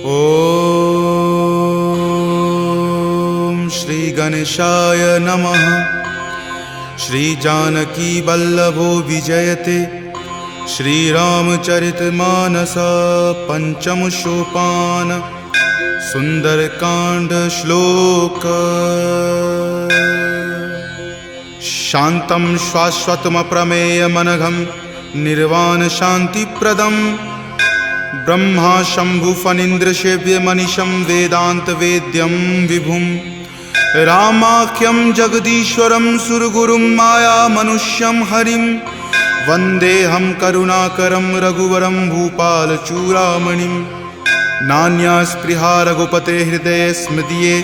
ओम श्री गणेशाय नमः। श्री जानकी वल्लभो विजयते। श्री रामचरितमानस पंचम सोपान सुंदरकांड श्लोक। शांतं शाश्वतम प्रमेय मनघम निर्वाण शांतिप्रदम ब्रह्मा शंभु फणीन्द्र सेव्य मनीषं वेदांत वेद्यं विभुं रामाख्यं जगदीश्वरं सुरगुरुं माया मनुष्यं हरिं वन्देऽहं करुणाकरं रघुवरं भूपालचूडामणिं। नान्या स्पृहा रघुपते हृदये स्मदीये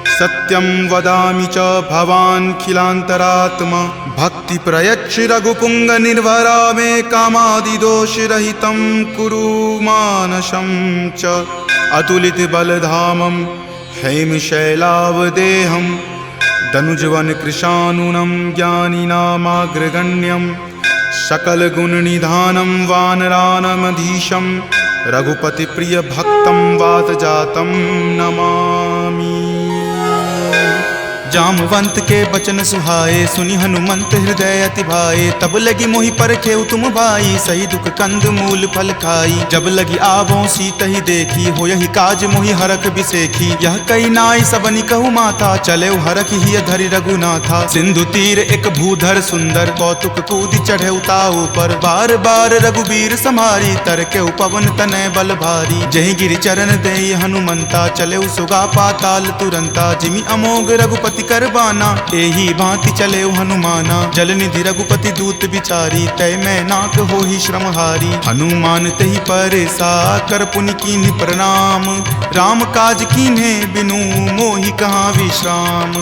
सत्यं वदामि च भवान् खिलान्तरात्मा। भक्ति प्रयच्छ रघुपुंग निर्भरा मे कामादिदोषरहितं कुरु मानसं च। अतुलित बलधामं हेमशैलावदेहं दनुजवन कृशानुनं ज्ञानिनामाग्रगण्यं सकलगुणनिधानं वानरानमधीशं रघुपतिप्रियभक्तं वातजातं नमामि। जामवंत के बचन सुहाए सुनि हनुमंत हृदय अति भाए। तब लगी मोहि परखेउ तुम भाई सही दुख कंद मूल फल खाई। जब लगी आवों सीत ही देखी हो यही काज मोहि हरख बिसेखी। यह कई नाई सबनि कहु माथा चले हरख ही धरि रघुनाथा। सिंधु तीर एक भूधर सुंदर कौतुक कूदि चढ़े ताऊ पर। बार बार रघुबीर समारी तर के पवन तनय बल भारी। जहि गिरि चरण देई हनुमंता चले सुगा पाताल तुरंता। जिमि अमोघ रघुपति करबाना एही भांति चले हनुमाना। जलनिधि रघुपति दूत बिचारी तय मैं नाक हो ही श्रमहारी। हनुमान तहि परेसा कर पुनि कीन्ह प्रणाम। राम काज कीन्हे बिनु मोहि कहाँ विश्राम।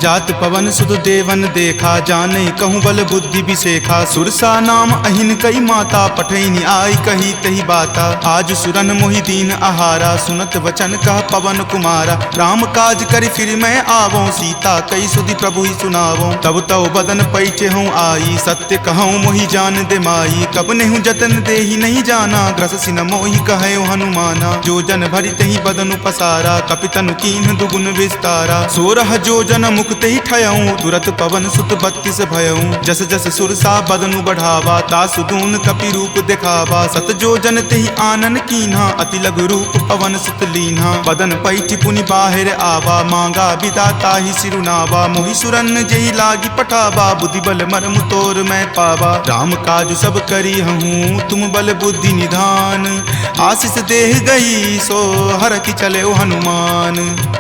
जात पवन सुत देवन देखा जाने कहूँ बल बुद्धि बिसेखा। सुरसा नाम अहिन कई माता पठैनी आई कही तही बाता। आज सुरन मोहि दीन आहारा सुनत वचन कह पवन कुमारा। राम काज करि फिर मैं आवों सीता कई सुधि प्रभु ही सुनावो। तब तव बदन पैठे हूँ आई सत्य कहूँ मोहि जान दे माई। कब नेहु जतन दे ही नहीं जाना ग्रस सिन मोहि कहे हनुमाना। जो जन भरि तहि बदन पसारा कपितनु कीन्ह दुगुन विस्तारा। 16 जो जन मुक्त ही ठयऊँ तुरत पवन सुत 32 भयऊँ। जस जस सुरसा बदनु बढ़ावा तासु दून कपि रूप दिखावा। सत जो जन तेहि आनन कीन्हा अति लघु रूप पवन सुत लीन्हा। बदन पैठि पुनि बाहिर आवा मांगा विदाता ही सिरुनावा। मोहि सुरन जही लागी पठावा बुद्धि बल मर्म तोर मैं पावा। राम काज सब करी हूँ तुम बल बुद्धि निधान। आशीष देह गई सो हर की चले हनुमान।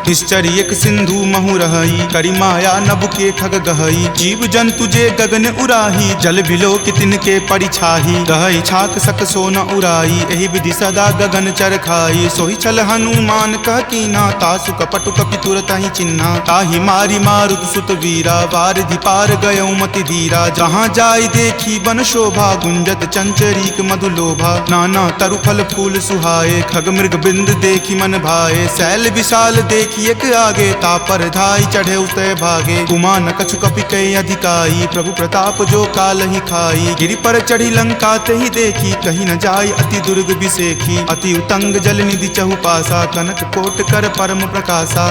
निश्चर एक सिंधु महु रही करी माया नभ के खग गहई। जीव जंतु जे गगन उराही जल बिलो कितिन के परिछाही। गहई छाक सक सो न उराई एहि विधि सदा गगन चर खाई। सोहि छल हनुमान कह कीना तासु कपटु कपि तुरत ही चिन्हा। ताहि मारी मारुत सुत वीरा वारिधि पार गयौ मति धीरा। जहाँ जाय देखी बन शोभा गुंजत चंचरीक मधु लोभा। नाना तरु फल फूल सुहाए खग मृग बिंद देखी मन भाए। शैल विशाल देखी एक आगे तापर धाई चढ़े उतय भागे। कुमान कछु कपि कई अधिकाई प्रभु प्रताप जो काल ही खाई। गिरि पर चढ़ी लंका तेहि देखी कहीं न जाय अति दुर्ग बिसेखी। अति उतंग जल निधि चहु पासा कनक कोट कर परम प्रकाशा।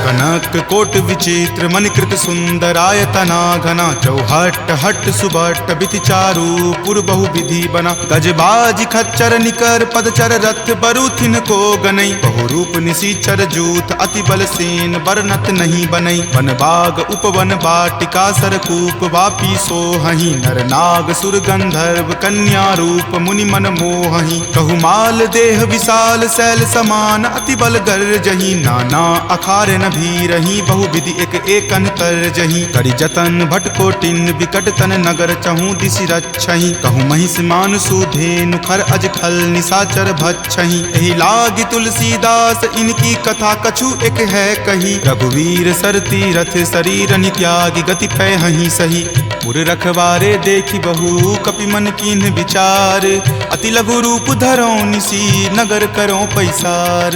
कनक कोट विचित्र मणिकृत सुंदरायतना घना। चौहट हट सुबट बिति चारु पुर बहु विधि बना। गजबाज खच्चर निकर पदचर रथ बरुथिन को गनई। बहुरूप निशिचर जूथ अति बल सेन बरनत नहीं बनई। वन बाग उपवन बाटिका सरकूप वापी सोहहि। नर नाग सुर गंधर्व कन्या रूप मुनि मन मोहहि। कहु माल देह विशाल शैल समान अति बल गर जही। नाना अखारे न भी रही बहु विधि एक एकन कर जही। करि जतन भट कोटिन विकट तन नगर चहु दिशि रक्षहि। कहु महिष मान सुधेनु खर अज खल निशाचर भक्षहि। एहि लागी तुलसीदास इनकी कथा कछु एक है कही। रघुवीर सर तीरथ शरीर नित्यागी गति पै हहि सही। पुर रखवारे देखी बहु कपि मन कीन्ह विचार, अति लघु रूप धरो निसी नगर करो पैसार।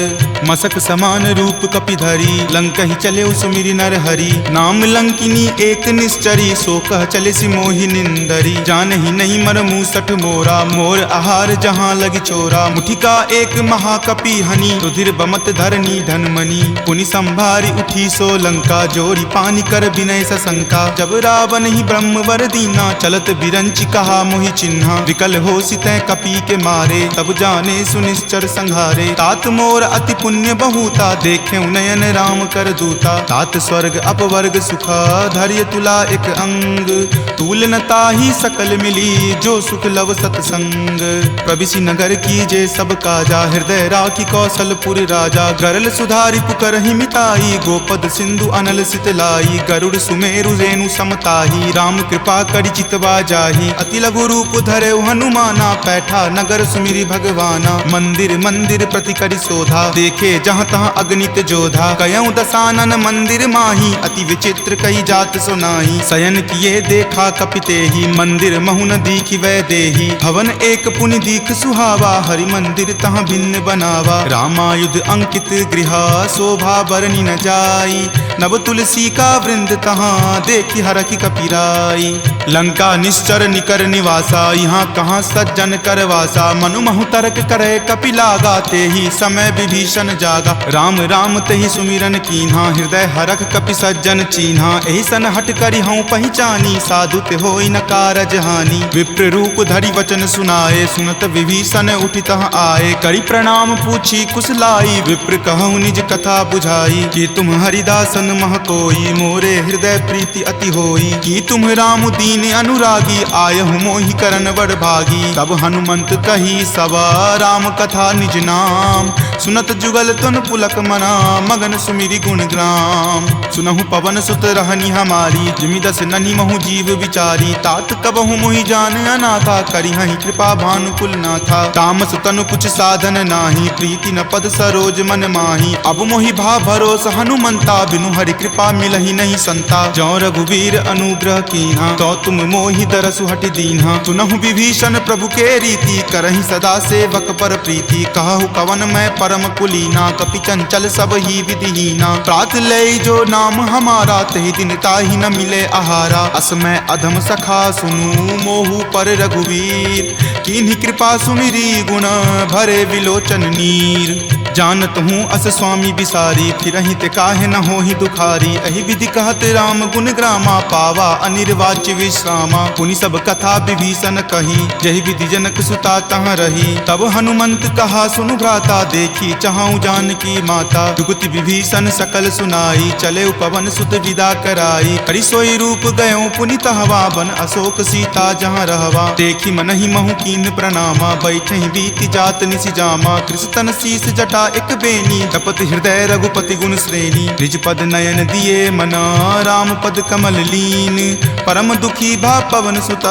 मसक समान रूप कपि धरी लंकहि चले सुमिरि नर हरि, नाम लंकिनी एक निश्चरी सो कह चले सि मोहि निंदरी। जानहि नहीं मर मूसठ मोरा मोर आहार जहाँ लगी चोरा, मुठिका एक महाकपि हनि रुधिर बमत धरनी धनमणि। पुनि संभारी उठी सो लंका जोरी पानी कर विनय सशंका, जब रावण ही ब्रह्मवर दीना चलत बिरंच कहा मोहि चिन्हा। विकल हो सितै कपि के मारे तब जाने सुनिश्चर संहारे, तात मोर अति पुण्य बहुता देखे नयन राम कर दूता। तात स्वर्ग अपवर्ग सुखा धैर्य तुला एक अंग, तूल न ताहि सकल मिली जो सुख लव सतसंग। प्रविशि नगर की जे सब काजा हृदय राखी कौशलपुर राजा, गरल सुधारि पुकरहि मिताई गोपद सिंधु अनल सितलाई। गरुड़ सुमेरु रेणु समताही राम कृपा करि चितवा जाही, अति लघु रूप धरे हनुमाना पैठा नगर सुमिरि भगवाना। मंदिर मंदिर प्रति करि शोधा देखे जहाँ तहाँ अगणित जोधा, कयऊँ दसानन मंदिर माही अति विचित्र कई जात सुनाई। शयन किए देखा कपिते ही मंदिर महुन दीखि वै देही, भवन एक पुनि दीख सुहावा हरि मंदिर तहाँ भिन्न बनावा। रामायुध अंकित गृहा शोभा बरनी न जाई, नव तुलसी का वृंद तहाँ देखी हरखि कपिराई। लंका निश्चर निकर निवासा यहाँ कहाँ सज्जन करवासा, मनु महु तर्क करे कपि लागा ते ही समय विभीषण जागा। राम राम तेहि सुमिरन कीन्हा हृदय हरख कपि सज्जन चीन्हा, एहि सन हट करि हऊँ पहचानी साधु ते होई न कारज हानि। विप्र रूप धरि वचन सुनाए सुनत विभीषण उठि तहाँ आए, करि प्रणाम पूछी कुशलाई विप्र कहूँ निज कथा बुझाई। कि तुम हरिदासन मह कोई मोरे हृदय प्रीति अति होई, कि तुम राम दीन अनुरागी आयहु मोहि करन बड़ भागी। तब हनुमंत कही सवा राम कथा निज नाम, सुनत जुगल तुन पुलक मना मगन सुमिरि गुण ग्राम। सुनहु पवन सुत रहनी हमारी जिमि दस ननि महु जीव विचारी, तात कबहु मोहि जान अनाथा करिहहि कृपा भानुकुल नाथा। तामस तनु कुछ साधन नाही प्रीति न पद सरोज मन माही, अब मोहि भा भरोस हनुमंता बिनु हरि कृपा मिलहि नहीं संता। जौ रघुवीर अनुग्रह कीन्हा तो तुम मोहि दरसु हटि दीन्हा, सुनहु विभीषण प्रभु के रीति करहि सदा सेवक पर प्रीति। कहु कवन मैं परम कुलीना कपि चंचल सब ही विधिहीना, प्रात लय जो नाम हमारा तहि दिन ताहि न मिले आहारा। अस मैं अधम सखा सुनु मोहु पर रघुवीर, कीन्ही कृपा सुमिरी गुण भरे विलोचन नीर। जानत हूँ अस स्वामी बिसारी फिरहि ते काहे न होहि दुखारी, एहि विधि कहत राम गुण ग्रामा पावा अनिर्वाच्य विश्रामा। पुनि सब कथा विभीषण कही जहि विधि जनक सुता तहाँ रही, तब हनुमंत कहा सुनु भ्राता देखी चाहूँ जानकी माता। जुगति विभीषण सकल सुनाई चले पवन सुत विदा कराई, हरि सोई रूप गयो पुनि तहवा बन अशोक सीता जहाँ रहवा। देखी मनहि महु कीन प्रणामा बैठे बीति जात निसि जामा, कृष्ण शीस जटा एक बेनी तपत हृदय रघुपति गुण श्रेणी। निज पद नयन दिए मना राम पद कमल लीन, परम दुखी भा पवन सुत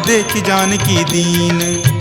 देखी जानकी दीन।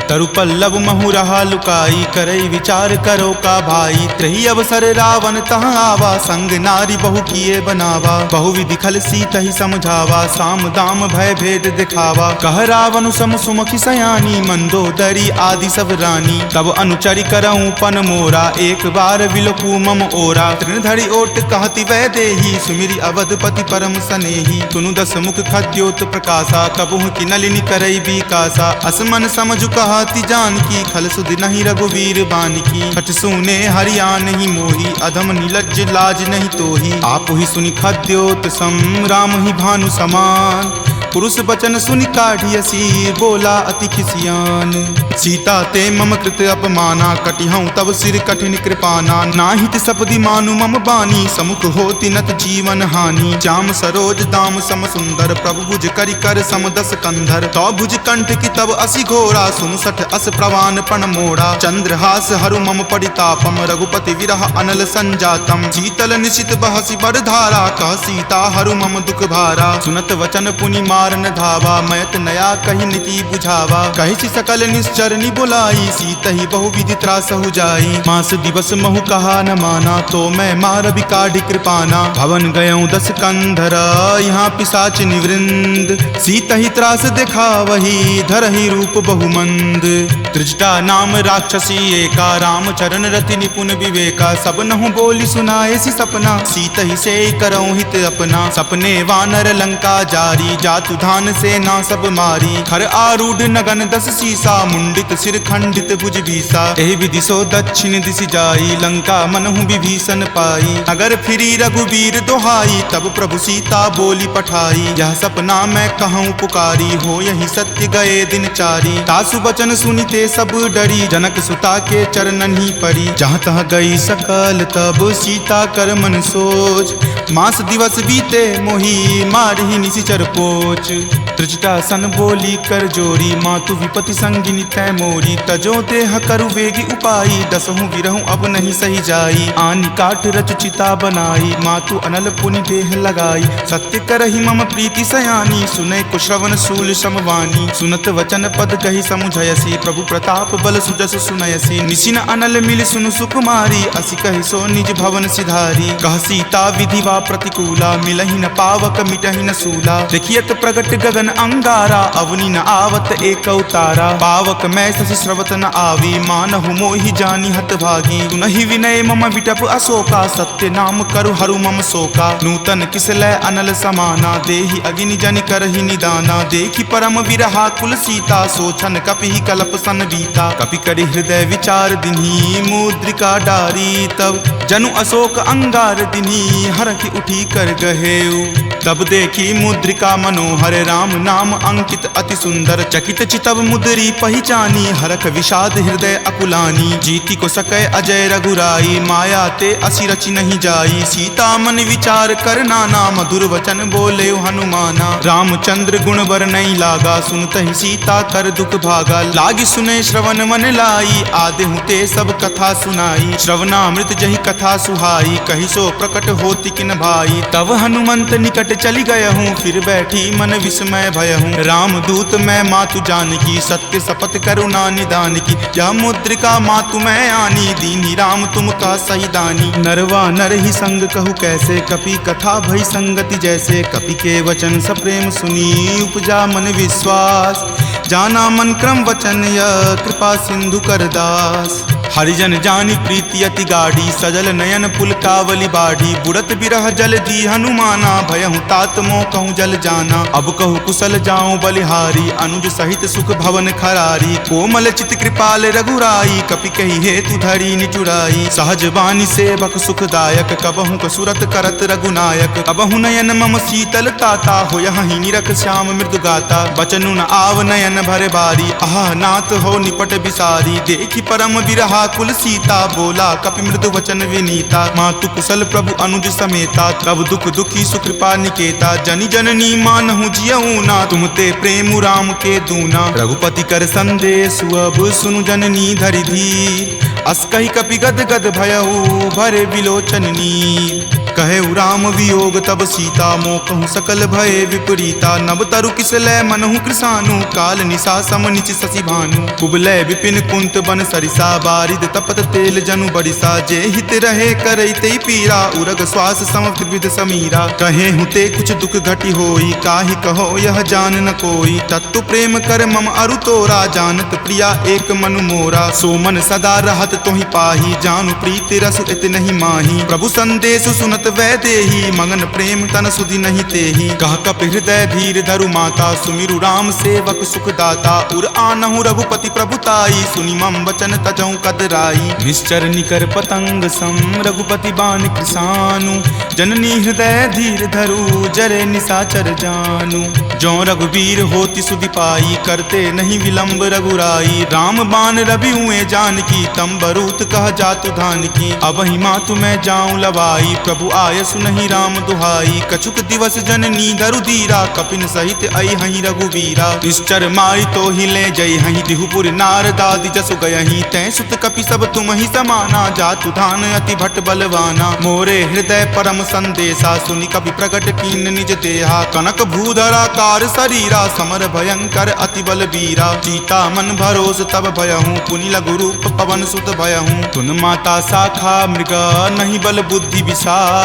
तरु पल्लव महु रहा लुकाई करई विचार करो का भाई, त्रही अवसर रावण तहाँ आवा संग नारी बहु किए बनावा। बहु विधि खल सीत ही समझावा साम दाम भय भेद दिखावा। कह रावण सम सुमुखी सयानी मंदोदरी आदि सब रानी, तब अनुचरि करऊं पन मोरा एक बार विलोकू मम ओरा। तृणधरि ओट कहति वै देही सुमिरि अवधपति परम सनेही, सुनु दस मुख खद्योत प्रकाशा कबहुँ की नलिनी करई बीकासा। असमन समझु कहति जानकी खल सुध नहीं रघुवीर बानकी, छठ सुने हरियान ही मोही अधम नीलज्ज लाज नहीं तोही। आप ही सुनि खद्योत सम राम ही भानु समान, पुरुष बचन सुनि काढ़ियसी बोला अति खिसियान। सीता ते मम कृत अपमाना कटिहऊँ तब सिर कठिन कृपाना। नाहित सपदि मानु मम बानी समुख होति नत जीवन हानि। श्याम सरोज दाम सम सुंदर प्रभु भुज करि कर सम दस कंधर। तो भुज कंठ की तब असि घोरा सुनु सठ अस प्रवान पण मोड़ा। चंद्रहास हरु मम परितापम रघुपति विरह अनल संजातम। शीतल निशित बहसि बड़ धारा कह सीता हरु मम दुख भारा। सुनत वचन पुनि मार मारन धावा, मैत नया कही नीति बुझावा। कही सकल निश्चरनी बुलाई, सीत ही बहुविधि त्रास हो जाई। मास दिवस महु कहा न माना, तो मैं मार बिकाढ़ कृपाना। भवन गयऊं 10 कंधरा, यहाँ पिशाच निवृंद। सीत ही त्रास देखा वही, धरहि रूप बहुमंद। त्रिजटा नाम राक्षसी एका, राम चरण रति निपुण विवेका। सब नहु बोली सुनाए सी सपना, सीत ही से करऊं हित अपना। सपने वानर लंका जारी, जातु धान से ना सब मारी। खर आरूढ़ नगन 10 सीसा, मुंडित सिर खंडित भुज बीसा। एहि विधि सो दक्षिण दिश जाई, लंका मनहु विभीषण पाई। नगर फिरी रघुबीर दोहाई, तब प्रभु सीता बोली पठाई। यह सपना मैं कहूँ पुकारी, हो यही सत्य गए दिन चारी। तासु बचन सुनिते सब डरी, जनक सुता के चरणन ही परी। जहाँ तहाँ गई सकल तब सीता कर मन सोच। मास दिवस बीते मोही, मारही निशिचर पोच। त्रिजटा सन बोली कर जोरी, मातु विपति संगिनी तै मोरी। तजो देह करु वेगी उपाई, दसहु विरहु अब नहीं सही जाई। आनी काट रच चिता बनाई, मातु अनल पुनि देह लगाई। सत्य करहि मम प्रीति सयानी, सुनै कुश्रवण शूल समवानी। सुनत वचन पद कही समुझयसी, प्रभु प्रताप बल सुजस सुनयसी। निशिन अनल मिल सुनु सुकुमारी, असि कहि सो निज भवन सिधारी। कह सीता विधिवा प्रतिकूला, मिलहि न पावक मिटहि न सूला। देखियत प्रगट गगन अंगारा, अवनि न आवत एक अवतारा। पावक मैं शशि श्रवत न आवी, मानहु मोहि जानी हत भागी। सुनहि विनय मम विटप अशोका, सत्य नाम करु हरु मम शोका। नूतन किसलै अनल समाना, देहि अगिनि जनि करहि निदाना। देखि परम विरहा कुल सीता, सोचन कपि कलप सन बीता। कपि करि हृदय विचार दिन्ही, मुद्रिका डारी। तब जनु अशोक अंगार दिन्ही, हरखि उठी कर गहेऊ। तब देखी मुद्रिका मनोहर, राम नाम अंकित अति सुंदर। चकित चितव मुद्री पहचानी, हरख विषाद हृदय अकुलानी। जीति को सकै अजय रघुराई, माया ते असि रचि नहीं जाई। सीता मन विचार कर नाना, मधुर वचन बोले हनुमाना। रामचंद्र गुण बर नहीं लागा, सुनत ही सीता कर दुख भागा। लागी सुने श्रवण मन लाई, आदेहु ते सब कथा सुनाई। श्रवणामृत जही कथा सुहाई, कही सो प्रकट होति किन भाई। तब हनुमंत निकट चली गय हूँ, फिर बैठी मन विस्मय भय हूँ। राम दूत मैं मातु जानकी, सत्य शपथ करुणा निदान की। यह मुद्रिका मातु मैं आनी, दीनी राम तुम का सही दानी। नरवा नर ही संग कहु कैसे, कपि कथा भई संगति जैसे। कपि के वचन सप्रेम सुनी, उपजा मन विश्वास। जाना मन क्रम वचन यह, कृपा सिंधु कर दास। हरिजन जानी प्रीति अति गाढ़ी, सजल नयन पुलकावली बाढ़ी। बुड़त बिरह जल दी हनुमाना, भयहु तात मोह कहूँ जल जाना। अब कहु कुशल जाऊं बलिहारी, अनुज सहित सुख भवन खरारी। कोमल चित कृपाल रघुराई, कपि कही हेतु धरी निचुराई। सहज बानी सेवक सुखदायक, कबहु कसुरत करत रघुनायक। कबहु नयन मम शीतल ताता, हो यही निरख श्याम मृदु गाता। बचनु न आव नयन भर बारी, आह नाथ हो निपट बिसारी। देखी परम विरहा कुल सीता, बोला कपि मृदु वचन विनीता। मातु कुशल प्रभु अनुज समेता, तब दुख दुखी सुकृपा निकेता। जनि जननी मानहु जियऊ ना, तुम ते प्रेम राम के दूना। रघुपति कर संदेश अब सुनु जननी धरि धीर। अस कहि कपि गद गद भयऊ, भरे विलोचन नीर। कहे राम वियोग तब सीता, मोह कहूँ सकल भय विपरीता। नव तरु किसलै मनहु कृसानु, काल निशा सम निच शशि भानु। कुबलै विपिन कुंत बन सरिसा, बारिद तपत तेल जनु बरिसा। जे हित रहे करैते पीरा, उरग श्वास सम त्रिविध समीरा। कहे हुते कुछ दुख घटी होई, काहि कहो यह जान न कोई। तत्तु प्रेम कर मम अरु तोरा, जानत प्रिया एक मनु मोरा। सो मन सदा रहत तोहि पाही, जानु प्रीति रसु इत नहीं माही। प्रभु संदेश सुनत वैदेही, मगन प्रेम तन सुधि नहीं तेही। कह कप हृदय धीर धरु माता, सुमिरु राम सेवक सुख दाता। उर आनहु रघुपति प्रभुताई, सुनि मम वचन तजौ कदराई। निश्चर निकर पतंग सम, रघुपति बाण कृसानु। जननी हृदय धीर धरु, जरे निशाचर जानु। जो रघुवीर होति सुधि पाई, करते नहीं विलंब रघुराई। राम बाण रवि हुए जानकी, तम बरूत कह जातु धान की। अब ही मातु मैं जाऊं लवाई, प्रभु आय सुनहि राम दुहाई। कछुक दिवस जननी धरु धीरा, कपिन सहित आई हहीं रघुवीरा। निश्चर मारी तो ही ले जई हहीं, दिहुपुर नारदादि जसु गयहीं। तै सुत कपि सब तुम ही समाना, जातु धान अति भट बलवाना। मोरे हृदय परम संदेशा, सुनि कपि प्रकट कीन निज देहा। कनक भूधराकार शरीरा, समर भयंकर अति बलबीरा। सीता मन भरोस तब भयहूँ, पुनि लघु रूप पवन सुत भयहूँ। तुन माता शाखा मृग, नहीं बल बुद्धि विशाल।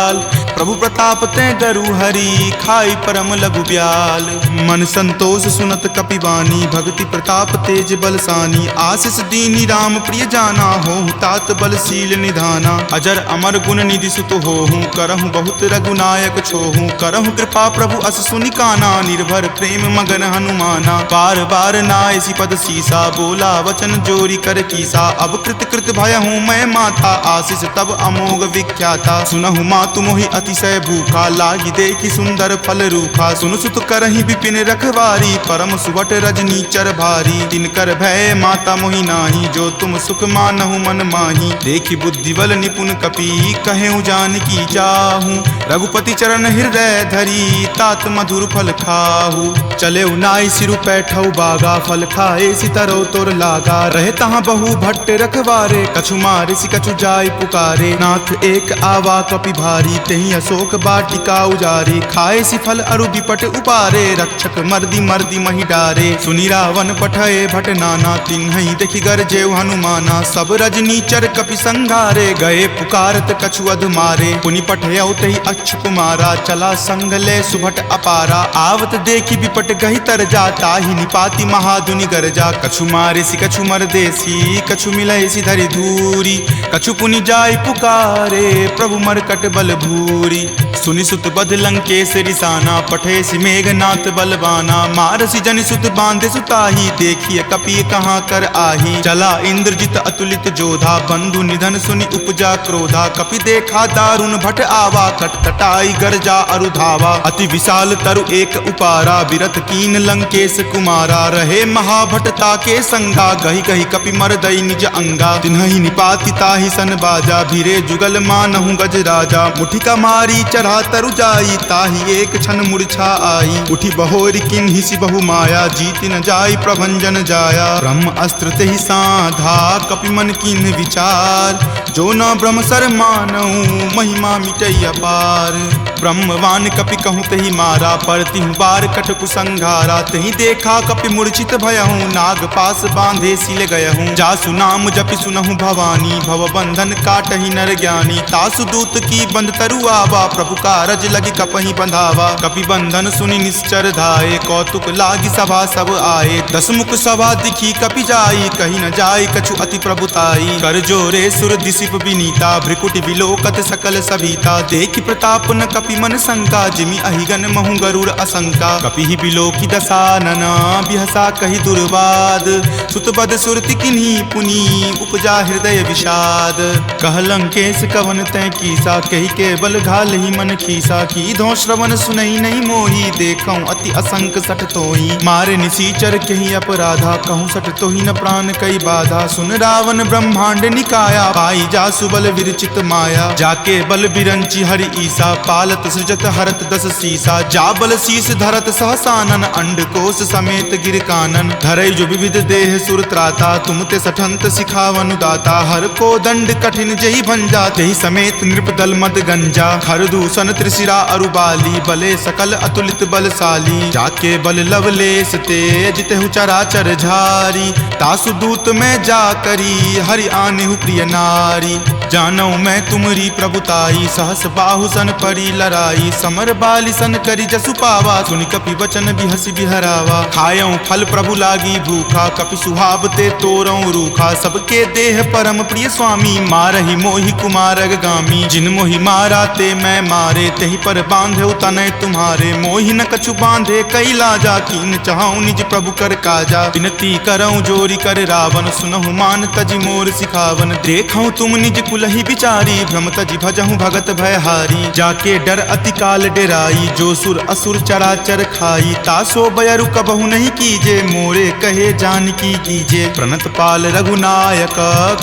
प्रभु प्रताप ते डरु हरि, खाई परम लघु ब्याल। मन संतोष सुनत कपिवानी, भक्ति प्रताप तेज बलसानी। आशीष दीनी राम प्रिय जाना, होहु तात बलशील निधाना। अजर अमर गुण निधि सुत होहूँ, करहु बहुत रघुनायक छोहूँ। करहु कृपा प्रभु अस सुनि काना, निर्भर प्रेम मगन हनुमाना। बार बार नायसी पद सीसा, बोला वचन जोरी कर कीसा। अब कृत कृत भयहूँ मैं माता, आशीष तब अमोघ विख्याता। सुनहु मातु मोहि अतिशय भूखा, लागी देखी सुंदर फल रूखा। सुन सुत करहि विपिन रखवारी, परम सुवट रजनी चर भारी। तिनकर भय माता मोहि नाही, जो तुम सुख मानहु मन माही। देखी बुद्धि बल निपुण कपि, कहेउ जानकी जाहू। रघुपति चरण हृदय धरी, तात मधुर फल खाहू। चले नाई सिरु पैठौ बागा, फल खाए सितरो तोर लागा। रहे तहाँ बहु भट्ट रखवारे, कछु मारे सि कछु जाय पुकारे। नाथ एक आवा कपि भारी, तेहि अशोक वाटिका उजारे। खाए सि फल अरु विपट उपारे, रक्षक मर्दी मर्दी महि डारे। सुनि रावण पठय भट नाना, तिन्हि देखि गरजेउ हनुमाना। सब रजनी चर कपि संघारे, गए पुकारत कछु अध मारे। पुनि पठयउ तेहि अच्युत कुमारा, चला संग ले सुभट अपारा। आवत देखि विपट गहि तर जा, ताहि निपाति महाधुनि गरजा। कछु मारे सि कछु मरदेसी, कछु मिलय सि धरि धूरी। कछु पुनि जाय पुकारे, प्रभु मरकट बल भूरी। सुनि सुत बध लंकेश रिसाना, पठे सि मेघनाथ बलवाना। मारसि जनि सुत बांधे सुताही, देखिए कपि कहाँ कर आही। चला इंद्रजित अतुलित जोधा, बंधु निधन सुनि उपजा क्रोधा। कपि देखा दारुण भट आवा, कटकटाई गरजा अरु धावा। अति विशाल तरु एक उपारा, विरत कीन लंकेश कुमारा। रहे महाभटता के संगा, गहि गहि कपि मरदई निज अंगा। तिन्हि निपाति ताहि सन बाजा, भीरे जुगल मानहु गज राजा। मुठिका मारी चढ़ा तरु जाई, ताहि एक क्षण मूर्छा आई। उठी बहोरी किन्हि सि बहु माया, जीति न जाई प्रभंजन जाया। ब्रह्म अस्त्र तेहि साधा, कपि मन कीन्ह विचार। जो न ब्रह्म सर मानहु, महिमा मिटई अपार। ब्रह्मवान कपि कहूँ तेहि मारा, परतिहु बार कटकु संघारा। तेहि देखा कपि मूर्छित भयहूँ, नाग पास बांधे सिल गयहूँ। जासु नाम जपि सुनहु भवानी, भव बंधन काटहि नर ज्ञानी। तासु दूत की बंध तरु आवा, प्रभु कारज लगी कपहि बंधावा। कपि बंधन सुनि निश्चर धाये, कौतुक लागी सभा सब आए। दस मुख सभा दिखी कपि जाई, कही न जाय कछु अति प्रभुताई। कर जोरे सुर दिसिप विनीता, भ्रिकुटि विलोकत सकल सभीता। देखि प्रताप न कपि मन शंका, जिमि अहिगन महु गरुड़ असंका। कपि ही बिलोकी दसानन, बिहसा कहि दुर्वाद। सुतबद सुरति किन्ही पुनि, उपजा हृदय विषाद। कह लंकेश कवन तै कीसा, कहि के बल घाल ही मन खीसा। की धो श्रवण सुनई नहीं मोही, देखऊं अति असंक सठ तोही। मारे निसीचर कहि अपराधा, कहूँ सठ तोही न प्राण कई बाधा। सुन रावण ब्रह्मांड निकाया, पाई जासु बल विरचित माया। जाके बल बिरंची हरि ईसा, पालत सृजत हरत दस सीसा। जा बल शीस धरत सहसानन, अंडकोश समेत गिर कानन। धरई जो विविध देह सुर त्राता, तुम ते सठंत सिखावनु दाता। हर को दंड कठिन जहि भंजा, तेहि समेत नृपदल मद गंजा। खर दूषण त्रिशिरा अरुबाली, बले सकल अतुलित बलशाली। जाके बल लवलेश तेज, तेहु चराचर झारी। तासु दूत में जा करी, हरि आनेहु प्रिय नारी। जानौ मैं तुमरी प्रभुताई, सहस बाहु सन परी लराई। समर बाली सन करी जसु पावा, सुनि कपि वचन बिहसि बिहरावा। खायऊं फल प्रभु लागी भूखा, कपि सुहावते तोरऊं रूखा। सबके देह परम प्रिय स्वामी, मारहि मोहि कुमारग गामी। जिन मोहि मारा ते मैं मारे, तेहि पर बांधे तनय तुम्हारे। मोहि न कछु बांधे कई लाजा, कीन चाहूं निज प्रभु कर काजा। विनती करऊं जोरी कर रावण, सुनहु मान तजि मोर सिखावन। देखऊं तुम निज कुलहि बिचारी, भ्रम तजि भजहूं भगत भयहारी। जाके डर अति काल डेराई, जो सुर असुर चराचर खाई। तासो बयरु कबहु नहीं कीजे, मोरे कहे जानकी कीजे। प्रणत पाल रघुनायक,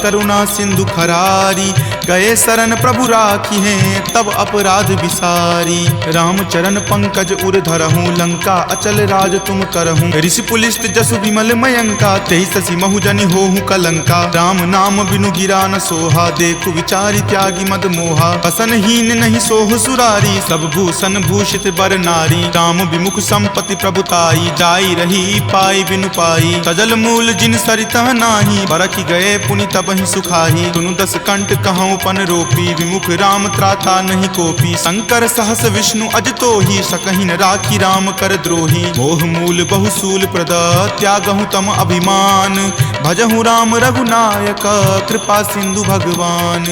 करुणा सिंधु खरारी। गए शरण प्रभु राखी हैं तब अपराध विसारी। राम चरण पंकज उर धरहूँ लंका अचल राज तुम करहूँ। ऋषि पुलिस्त जसु विमल मयंका तेहि शशि महुजनि होहु कलंका। राम नाम बिनु गिरा न सोहा देखु विचारी त्यागी मद मोहा। बसनहीन नहीं सोह सुरारी सब भूषण भूषित बर नारी। राम विमुख संपत्ति प्रभुताई जाई रही पाई बिनु पाई। सजल मूल जिन सरितह नाही बरखि गए पुनि तबहि सुखाही। सुनु दस कंठ कहूँ पन रोपी विमुख राम त्राता नहीं कोपी। शंकर सहस विष्णु अज तोहि सकहि न राखी राम कर द्रोही। मोह मूल बहुसूल प्रद त्यागहु तम अभिमान। भजहु राम रघुनायक कृपा सिंधु भगवान।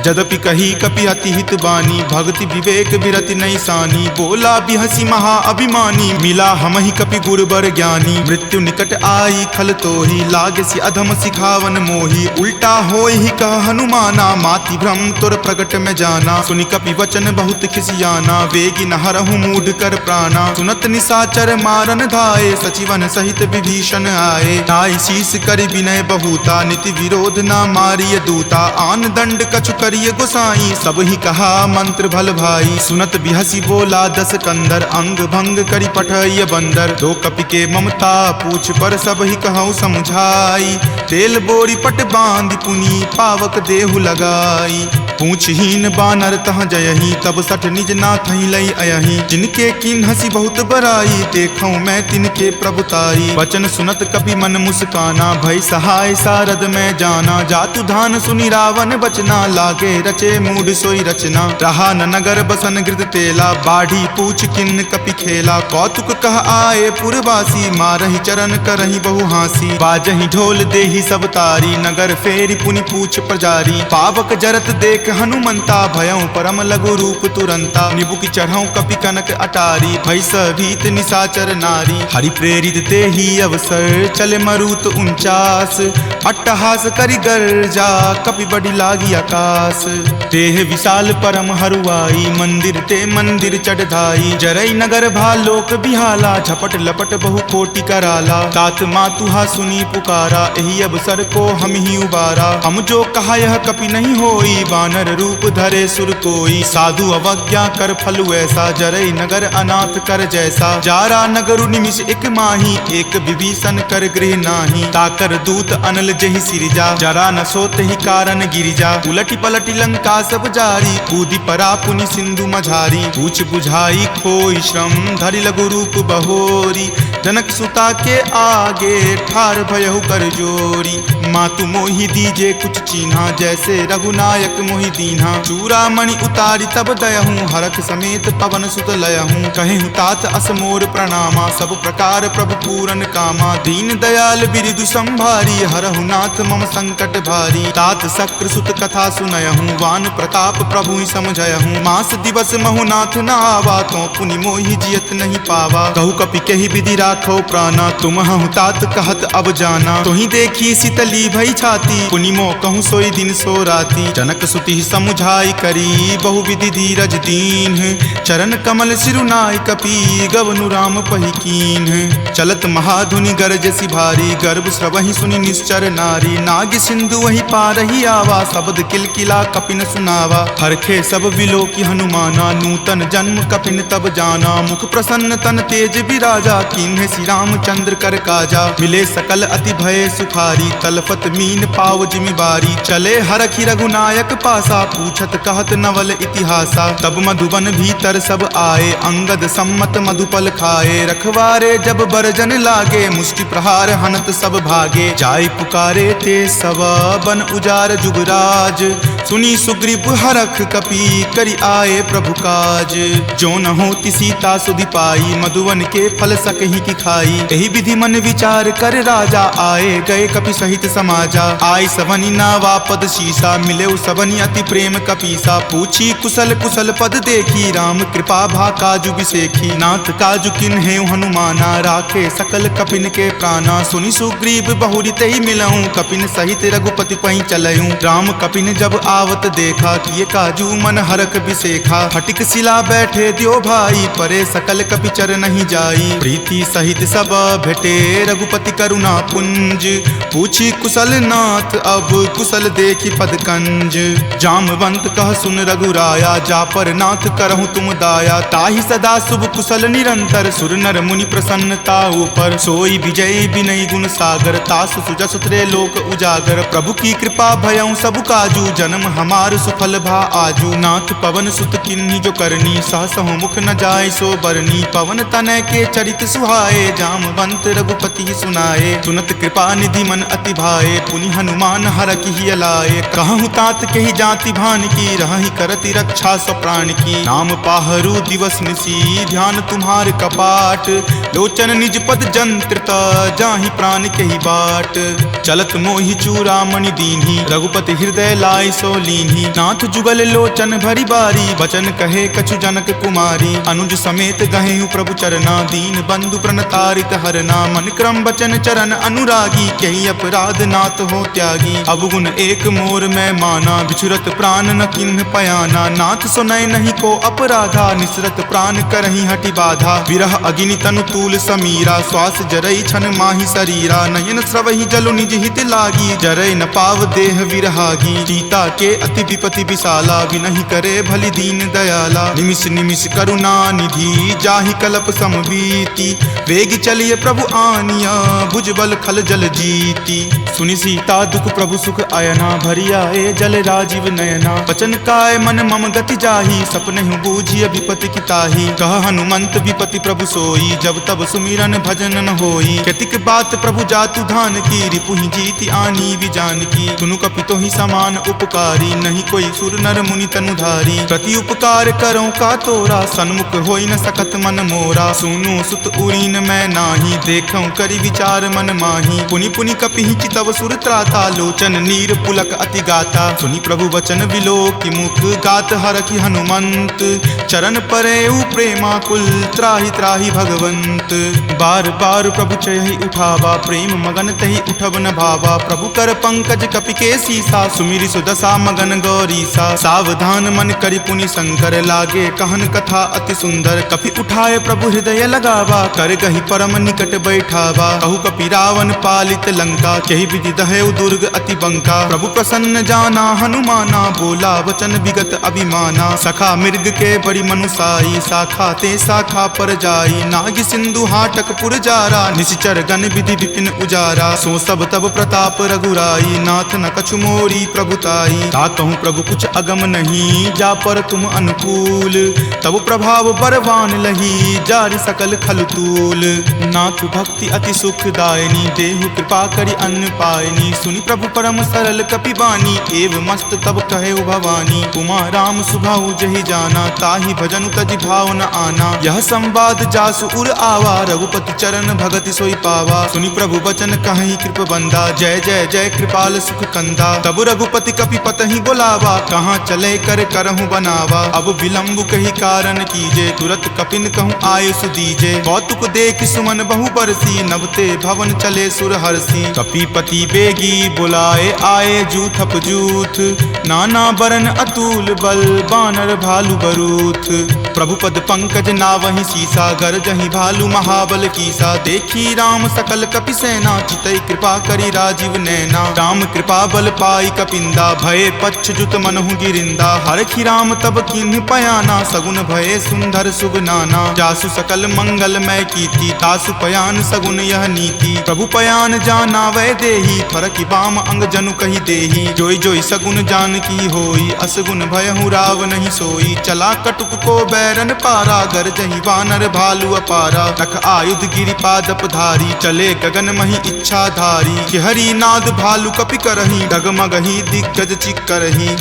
जदपि कही कपि अति हित बानी भक्ति विवेक विरति नहीं सानी। बोला बिहसी महा अभिमानी मिला हमहि कपि गुरबर ज्ञानी। मृत्यु निकट आई खल तोहि लागसी अधम सिखावन मोही। उल्टा होय ही कह हनुमाना माति भ्रम तुर प्रगट में जाना। सुनि कपि वचन बहुत खिसियाना वेगी न हरहु मूढ़ कर प्राणा। सुनत निशाचर मारन धाये सचिवन सहित विभीषण आए। नाई शीस कर विनय बहुता नीति विरोध न मारिय दूता। आन दंड कछु करिय गोसाई सब ही कहा मंत्र भल भाई। सुनत बिहसी बोला दस कंदर अंग भंग करि पठय बंदर। दो कपि के ममता पूछ पर सब ही कहूँ समझाई। तेल बोरी पट बांध पुनी पावक देहु लगाई। पूछहीन बानर तह जयही तब सठ निज नाथ लई अयही। जिनके किन हसी बहुत बराई देखूं मैं तिनके प्रभुताई। वचन सुनत कपि मन मुस्काना भय सहाय सारद में जाना। जातु धान सुनि रावण बचना लागे रचे मूढ़ सोई रचना। रहा न नगर बसन गृद तेला बाढ़ी पूछ किन कपि खेला। कौतुक कह आए पुरवासी मारहि चरण करहि बहु हासी। बाजहि ढोल देहि सब तारी नगर फेरी पुनि पूछ प्रजारी। पावक जरत देख हनुमंता भयं परम लघु रूप तुरंता। निबुक चढ़ऊ कपि कनक अटारी भय भीत निशाचर नारी। हरि प्रेरित तेहि अवसर चले मरुत 49। अट्टहास करि गर्जा कपि बड़ी लागी आकाश। देह विशाल परम हरुआई मंदिर ते मंदिर चढ़ाई। जरई नगर भालोक बिहाला झपट लपट बहु कोटि कराला। तात मातुहा सुनी पुकारा एहि अवसर को हम ही उबारा। हम जो कहा यह कपि नहीं होई वानर रूप धरे सुर कोई। साधु अवज्ञा कर फलु ऐसा जरई नगर अनाथ कर जैसा। जारा नगरु निमिष एक माही एक विभीषण कर गृह नाही। ताकर दूत अनल जहि सिरिजा जरा न सोत ही कारण गिरिजा। उलटी पलटी लंका सब जारी कूदी परा पुनि सिंधु मझारी। पूछ बुझाई खोई श्रम धरि लघु रूप बहोरी। जनक सुता के आगे ठार भयहु कर जोरी। मातु मोहि दीजे कुछ चीन्हा जैसे रघुनायक मोहि दीन्हा। चूड़ामणि उतारी तब दयहूँ हरख समेत पवन सुत लयहूँ। कहेहु तात असमोर प्रणामा सब प्रकार प्रभु पूरन कामा। दीन दयाल बिरिदु संभारी हरहु नाथ मम संकट भारी। तात शक्र सुत कथा सुनयहूँ वान प्रताप प्रभु ही समझयहूँ। मास दिवस महु नाथ न आवा तो पुनि मोहि जियत नहीं पावा। कहु कपि कहि विधि राखो प्राणा तुम हूँ तात कहत अब जाना। तुहि देखी शीतली भई छाती पुनि मो कहूँ सोई दिन सो राती। जनक सुति समुझाई करी बहु विधि धीरज दीन। चरण कमल सिरुनाय कपि गवनु राम पहि कीन। चलत महाधुनि गरजसि भारी गर्भ स्रवहि सुनि निश्चर नारी। नाग सिंधु वही पारहि आवा शब्द किलकिला कपिन सुनावा। हरखे सब विलोकी हनुमाना नूतन जन्म कपिन तब जाना। मुख प्रसन्न तन तेज विराजा कीन्हे श्री रामचंद्र कर काजा। मिले सकल अति भय सुखारी तलफत मीन पाव जिमिबारी। चले हरखि रघुनायक पासा पूछत कहत नवल इतिहासा। तब मधुबन भीतर सब आए अंगद सम्मत मधुपल खाए। रखवारे जब बरजन लागे मुष्टि प्रहार हनत सब भागे। जाय पुकारे ते सब बन उजार जुगराज। सुनी सुग्रीव हरख कपि करि आए प्रभु काज। जो न होती सीता सुधि पाई मधुवन के फल सकहि की खाई। एहि विधि मन विचार कर राजा आए गए कपि सहित समाजा। आय सवनि नावा पद शीसा मिले सवनि अति प्रेम कपीसा। पूछी कुशल कुशल पद देखी राम कृपा भा काजु बिसेखी। नाथ काजु किन्हे हनुमाना राखे सकल कपिन के प्राणा। सुनि सुग्रीव बहुरी तहि मिलऊं कपिन सहित रघुपति पहि चलऊं। राम कपिन जब आवत देखा किए काजू मन हरख बिसेखा। फटिक सिला बैठे दियो भाई परे सकल कपि चर नहीं जाई। प्रीति सहित सब भेटे रघुपति करुणा पुंज। पूछी कुशल नाथ अब कुशल देखी पद कंज। जामवंत कह सुन रघुराया जा पर नाथ करहु तुम दाया। ताहि सदा शुभ कुशल निरंतर सुर नर मुनि प्रसन्नता ऊपर। सोई विजय विनय गुण सागर तासु सुजस त्रैलोक उजागर। प्रभु की कृपा भयउ सब काजू जन्म हमार सुफल भा आजू। नाथ पवन सुत किन्ही जो करनी सहसहु मुख न जाय सो बरनी। पवन तनय के चरित सुहाए जामवंत रघुपति सुनाए। सुनत कृपा निधि मन अति भाए पुनि हनुमान हरखि हिय लाए। कहूँ तात के ही जाति भान की रहि करति रक्षा सो प्राण की। नाम पाहरू दिवस निसी ध्यान तुम्हार कपाट। लोचन निज पद जंत्रित जाहि प्राण के ही बाट। चलत मोहि चूड़ामणि दीन्ही रघुपति हृदय लाय सो लीन्ही। नाथ जुगल लोचन भरी बारी वचन कहे कछु जनक कुमारी। अनुज समेत गहेहु प्रभु चरना दीन बंधु प्रणतारित हरना। मन क्रम वचन चरण अनुरागी कही अपराध नाथ हो त्यागी। अवगुण एक मोर में माना बिछुरत प्राण न किन्ह पयाना। नाथ सुनय नहीं को अपराधा निसरत प्राण करही हटि बाधा। विरह अग्नि तनु तूल समीरा श्वास जरई छन माही शरीरा। नयन स्रवहि जलु निज हित लागी जरय न पाव देह विरहागी। सीता के अति विपति विशाला विनहि करे भली दीन दयाला। निमिष निमिष करुणा निधि जाहि कलप समबीति। वेग चलिए प्रभु आनिया भुजबल खल जल जीती। सुनि सीता दुख प्रभु सुख अयना भरिया ए जल राजीव नयना। वचन काय मन मम गति जाही सपनेहु बूझिय विपति की ताही। कह हनुमंत विपति प्रभु सोई जब तब सुमिरन भजन न होई। कतिक बात प्रभु जातु धान की रिपुहि जीति आनी विजान की। सुनु कपितो ही समान उपकारी नहीं कोई सुर नर मुनि तनुधारी। प्रति उपकार करो का तोरा सन्मुख होई न सकत मन मोरा। सुनु सुत उरीन मैं नाही देखऊं करि विचार मन माही। पुनि पुनि कपिहि चितव सुर त्राता लोचन नीर पुलक अति गाता। सुनि प्रभु वचन विलोकि मुख गात हरखि हनुमंत। चरण परेउ प्रेमा कुल त्राहि त्राहि भगवंत। बार बार प्रभु चयहि उठावा प्रेम मगन तहि उठब न भावा। प्रभु कर पंकज कपि के सीसा सुमिरि सुदशा मगन गौरीसा। सावधान मन करि पुनि शंकर लागे कहन कथा अति सुंदर। कपि उठाए प्रभु हृदय लगावा कर गहि परम निकट बैठावा। कहु कपि रावण पालित लंका केहि विधि दहेउ दुर्ग अति बंका। प्रभु प्रसन्न जाना हनुमाना बोला वचन विगत अभिमाना। सखा मृग के बड़ी मनुसाई शाखा ते शाखा पर जाई। नाग सिंधु हाटक पुर जारा निशिचर गण विधि विपिन उजारा। सो सब तब प्रताप रघुराई नाथ न कछु मोरी प्रभुताई। ताकहु प्रभु कुछ अगम नहीं जा पर तुम अनुकूल। तब प्रभाव बरवान लही जारि सकल खल तूल। नाथ भक्ति अति सुखदायनी देहु कृपा करि अन्न पायनी। सुनि प्रभु परम सरल कपि बानी एव मस्त तब कहे भवानी। उमा राम सुभाऊ जहि जाना ताहि भजनु तजि भाव न आना। यह संवाद जासु उर आवा रघुपति चरण भगति सोई पावा। सुनि प्रभु वचन कहि कृप बंदा जय जय जय कृपाल सुख कंदा। तब रघुपति कपि पतहि बोलावा कहाँ चले कर करहु बनावा। अब विलंब कही कारण कीजे तुरत कपिन कहूँ आयुष दीजे। कौतुक देख सुमन बहु बरसी नभते भवन चले सुर हरसी। कपिपति बेगी बुलाए आए जूथप जूथ। नाना बरन अतुल बल बानर भालु बरूथ। प्रभु पद पंकज नावहि सीसा गरजहि भालु महाबल कीसा। देखी राम सकल कपि सेना चितई कृपा करि राजीव नैना। राम कृपा बल पाई कपिंदा भये पच्छ जुत मनहु गिरिंदा। हरखि राम तब किन्ह पयाना सगुन भये सुंदर सुगनाना। जासु सकल मंगलमय कीर्ति तासु पयान सगुन यह नीति। प्रभु पयान जाना वै देही फरकि बाम अंग जनु कहि देही। जोई जोई सगुन जान की होई असगुन भयहु राव नहीं सोई। चला कटुक को बैरन पारा गरजहि वानर भालु अपारा। रख आयुध गिरि पादप धारी चले गगन मही इच्छा धारी। हरि नाद भालु कपि करही डगमगहि दिग्गज चिक्करही।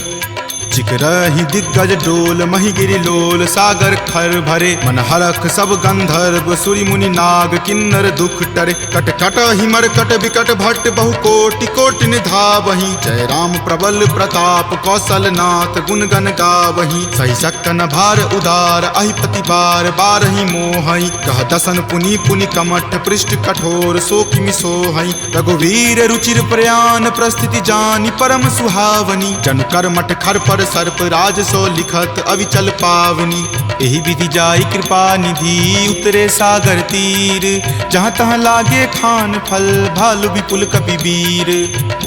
चिकरहि दिग्गज डोल मही गिरि लोल सागर खर भरे। मन हरख सब गंधर्व सुरि मुनि नाग किन्नर दुख टरे। कट कट हिमर कट विकट भट्ट बहु कोटि कोटि निधावहि। जय राम प्रबल प्रताप कौशल नाथ गुण गण गावहि। सही सकन भार उदार अहिपति बार बारहि मोहहि। कह दसन पुनि पुनि कमठ पृष्ठ कठोर सो किमि सोहहि। रघुवीर रुचिर प्रयाण प्रस्थिति जानि परम सुहावनी। जन कर मठ खर पर सर्प राज सो लिखत अविचल पावनी। एही विधि जाई कृपा निधि उतरे सागर तीर, जहाँ तहाँ लागे खान फल भालु विपुल कपि वीर।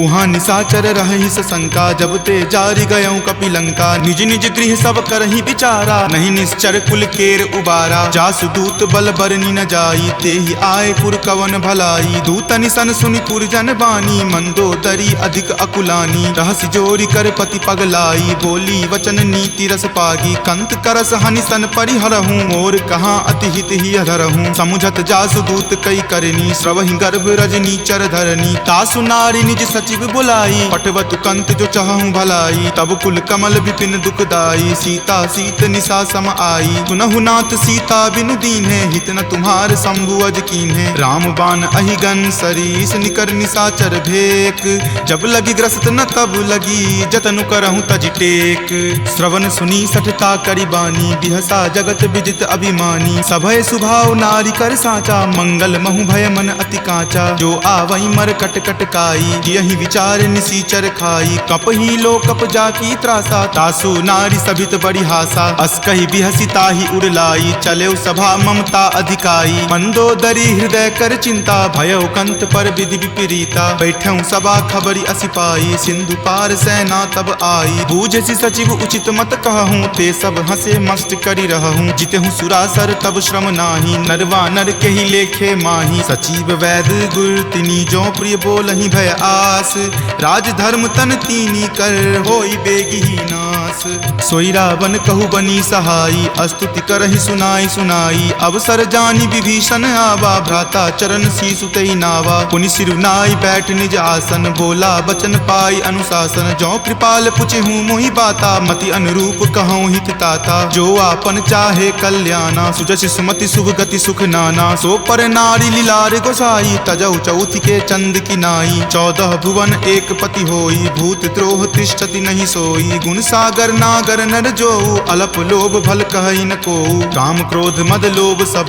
उहाँ निशाचर रही सशंका जब ते जारी गयऊँ कपिलंका। निज निज गृह सब करही विचारा नहीं निश्चर कुल केर उबारा। जासु दूत बल बरनी न जाई तेहि आए पुर कवन भलाई। दूत निसन सुनि पुरजन बानी मंदोदरी अधिक अकुलानी। रहसि जोरी कर पति पगलाई बोली वचन नीति रस पागी। कंत करस हनिसन परिहरहूँ मोर कहाँ अति हित ही अधरहूँ। समुझत जासु दूत कई करनी श्रवहि गर्भ रजनी चर धरनी। तासु नारी निज सचिव बुलाई पटवतु कंत जो चाहूं भलाई। तब कुल कमल विपिन दुखदाई सीता सीत निशा सम आई। सुनहु नाथ सीता बिनु दीन्हे हित न तुम्हार शंभु अज कीन्हे। राम बाण अहिगन सरीस निकर निशाचर भेक। जब लगी ग्रस्त न तब लगी जतनु करहूं तज टेक। श्रवण सुनी सठता करी बानी बिहसा जगत विजित अभिमानी। सभय सुभाव नारी कर साचा मंगल महु भय मन अति काचा। जो आवई मर कट कट काई यही विचार निसीचर खाई। कप ही लो कप जाकी त्रासा तासु नारी सभित बड़ी हासा। अस कही बिहसी ताही उड़लाई चले सभा ममता अधिकाई। मंदोदरी हृदय कर चिंता भयो कंत पर विधि विपरीता। बैठऊ सभा खबरी असिपाई सिंधु पार सेना तब आई। बूझसी सचिव उचित मत कहूँ ते सब हंसे मस्त करी रहूँ। जितहूँ सुरासर तब श्रम नाही नरवा नर के ही लेखे माही। सचिव वैद गुर तिनी जो प्रिय बोलहि भय आस। राज धर्म तन तीनी कर होई बेगी ही नास। सोई रावण कहु बनी सहाई अस्तुति करहि सुनाई सुनाई। अवसर जानी विभीषण आवा भ्राता चरण शीसु तहि नावा। पुनि सिरुनाई बैठ निज आसन बोला बचन पाई अनुशासन। जो कृपाल पुछहूँ मोहि बाता मति अनुरूप कहूँ हित ताता। जो आपन चाहे कल्याणा सुजस सुमति शुभ गति सुख नाना। सो पर नारी लीलार गोसाई तजौ चौथ के चंद की नाई। 14 भुवन एक पति होई भूत द्रोह तिष्ठति नहीं सोई। गुण सागर नागर नर जो अलप लोभ भल कहई न को। काम क्रोध मद लोभ सब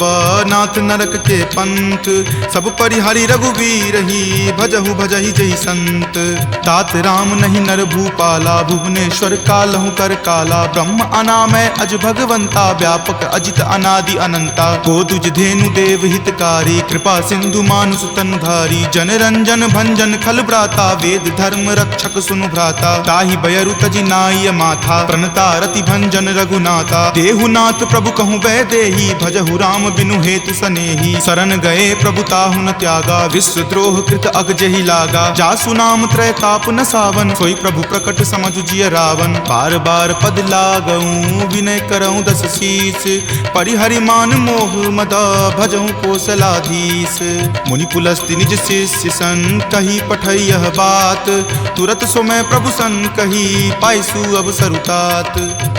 नाथ नरक के पंथ। सब परिहरि रघुवीर ही भजहु भजहि जहि संत। तात राम नहीं नर भूपाला भुवनेश्वर कालहु कर काला। ब्रह्म अनामय अज भगवंता व्यापक अजित अनादि अनंता। गोदुज धेनु देव हितकारी कृपा सिंधु मानुष तनुधारी। जन रंजन भंजन खल भ्राता वेद धर्म रक्षक सुनु भ्राता। ताहि बयरु तजि नाय माथा प्रणता रति भंजन रघुनाथा। देहुनाथ प्रभु कहूँ वै देही भजहु राम बिनु हेतु सनेही। शरण गए प्रभु ताहु न त्यागा विश्व द्रोह कृत अग जहि लागा। जासु नाम त्रय ताप न सावन सोई प्रभु प्रकट समझु जिय रावण। बार बार पद लागऊं विनय करऊं दस शीस। परिहरि मान मोह मद भजहु कोसलाधीश। मुनि पुलस्ति निज शिष्य सन कही पठई यह बात। तुरत सो मैं प्रभु सन कही पाइसु अवसर तात।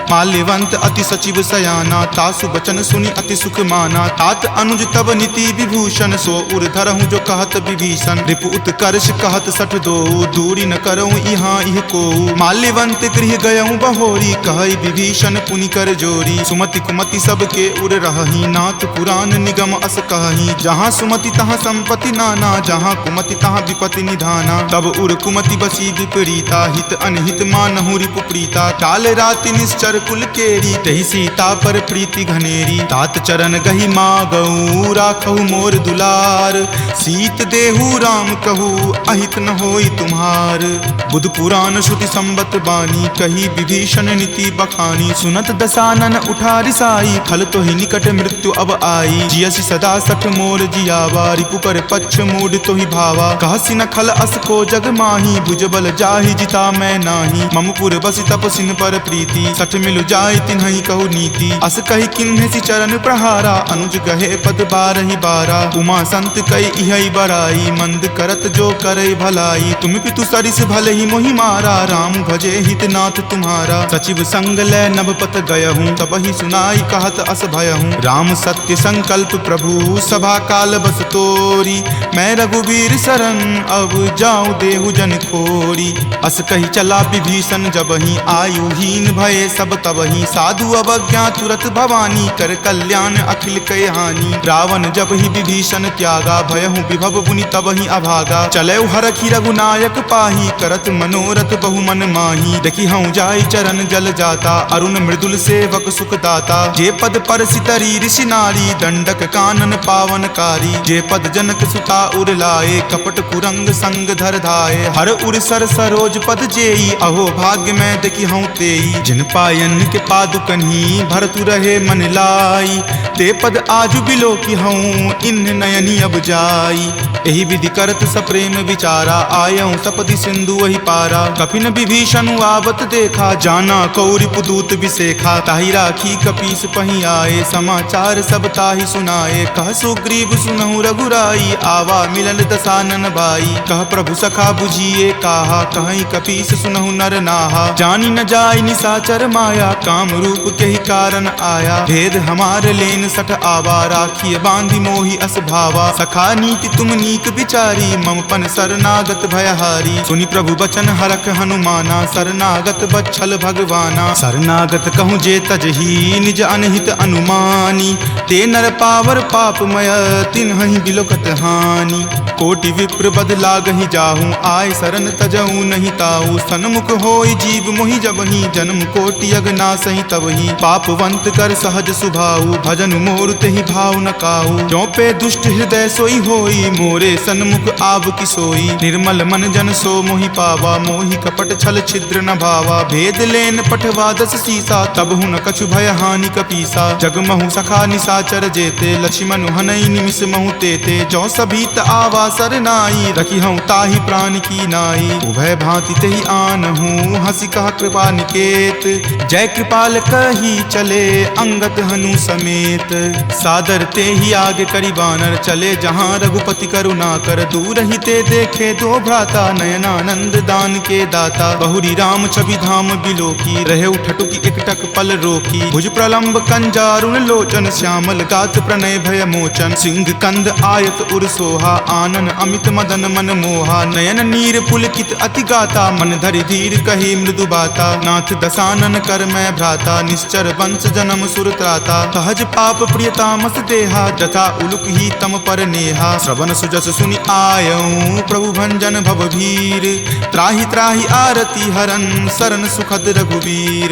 माल्यवंत अति सचिव सयाना तासु बचन सुनि अति सुख माना। तात अनुज तब नीति विभूषण सो उर धरहूँ जो कहत विभीषण। रिपु उत्कर्ष कहत सठ दो दूरी न करऊँ यहाँ इह को। माल्यवंत गृह गयऊँ बहोरी कहई विभीषण पुनि कर जोरी। सुमति कुमति सबके उर रहही नाथ पुराण निगम अस कहही। जहाँ सुमति तहाँ संपत्ति नाना जहाँ कुमति तहाँ विपत्ति निधाना। तब उर कुमति बसी विपरीता हित अनहित मानहु रिपु प्रीता। काल राति निश्चर कुल केरी तहि सीता पर प्रीति घनेरी। तात चरण गहि मागऊ राखहु मोर दुलार। सीत देहु राम कहू अहित न होई तुम्हार। बुध पुराण श्रुति संबत बानी कही विभीषण नीति बखानी। सुनत दसानन उठा रिसाई खल तो ही निकट मृत्यु अब आई। जियसि सदा सठ मोर जियावा रिपु पर पक्ष मूड तो ही भावा। कहसि न खल अस को जग माही भुजबल जाहि जिता मैं नाही। ममपुर बसि तपसिन पर प्रीति सठ मिलु जाय तिन्हि कहु नीति। अस कही किन्हेसि चरण प्रहारा अनुज गहे पद बारहि बारा। उमा संत कई इहै बराई मंद करत जो करई भलाई। तुम पितु सरिस भले ही मोहि मारा राम भजे हित नाथ तुम्हारा। सचिव संग लै नभ पत गयहूँ तब ही सुनाई कहत अस भयहूँ। राम सत्य संकल्प प्रभु सभा काल बस तोरी। मैं रघुवीर शरण अब जाऊँ देहु जन खोरी। अस कही चला विभीषण जबहि आयुहीन भये सब तबहि। साधु अवज्ञा तुरत भवानी कर कल्याण अखिल कय हानि। रावण जब ही विभीषण त्यागा भयहु विभव बुनि तबहि अभागा। चले हरखि रघुनायक पाही करत मनोरथ बहु मन माही। देखि हूँ जाई चरण जल जाता, अरुण मृदुल सेवक सुख दाता। जे पद पर सितरी ऋषि नारी, दंडक कानन पावनकारी। जे पद जनक सुता उर लाए, कपट कुरंग संग धर धाये। हर उर सर सरोज पद जेई, अहो भाग्य में देखी हूँ तेई। जिन पायन के पादुकन्ही, भरतु रहे मन लाई। ते पद आजु बिलो की हूँ, इन नयनी अब जाई। एहि विधि करत सप्रेम विचारा, आयऊँ सपदि सिंधु वही पारा। कपिन विभीषण आवत देखा, जाना कौरि पुदूत विसेखा। ताहि राखी कपीस पही आए, समाचार सब ताहि सुनाए। कह सुग्रीव सुनहु रघुराई, आवा मिलल दसानन भाई। कह प्रभु सखा बुझिए काहा, कहीं कपीस सुनहु नर नाहा। जानी न जाय निसाचर माया, काम रूप के ही कारण आया। भेद हमार लेन सठ आवा, राखिए बांधि मोहि अस भावा। सखा नीति तुम नीक विचारी, मम पन शरणागत भयहारी। सुनि प्रभु बचन हरख हनुमाना, शरणागत बच्छल भगवाना। शरणागत कहूँ जे तजही, निज अनहित अनुमानी। ते नर पावर पापमय, तिन्हहि बिलोकत हानि। कोटि विप्र बद लागहि जाहूँ, आय शरण तजहूँ नहीं ताऊ। सन्मुख होय जीव मोहि जबहि, जन्म कोटि अगनासहि तबहि। पापवंत कर सहज सुभाऊ, भजन मोर तेहि भाव न काऊ। जो पे दुष्ट हृदय सोई होई, मोरे सन्मुख आव की सोई। निर्मल मन जन सो मोहि पावा, मोहि कपट छल छिद्र न भावा। भेद लेन पठवा दस सीसा, तब हुन कछु भय हानि कपीसा। जग महु सखा निसाचर जेते, लक्ष्मण हनई निमिष महु तेते। जो सभीत आवा सरनाई, रखी हूँ ताहि प्राण की नाई। उभय भांति तेहि आनहूँ, हंसी कहा कृपा निकेत। जय कृपाल कही चले, अंगत हनु समेत। सादर ते ही आगे करी बानर, चले जहाँ रघुपति करुणा कर। दूर ही ते देखे दो भ्राता, नयनानंद दान के दाता। बहुरी राम छवि धाम बिलोकी, रहे उठटुकी एकटक पल रोकी। भुज प्रलंब कंजारुण लोचन, श्यामल गात प्रणय भय मोचन। सिंह कंद आयत उर सोहा, आनन अमित मदन मन मोहा। नयन नीर पुलकित अति गाता, मन धरि धीर कही मृदु बाता। नाथ दसानन कर मैं भ्राता, निश्चर वंश जन्म सुर त्राता। सहज पाप प्रियतामस देहा, जथा उलुक ही तम पर नेहा। श्रवण सुजस सुनि आयऊँ, प्रभु भंजन भवभीर। त्राहि त्राहि आरती हरन, शरण सुखद रघुवीर।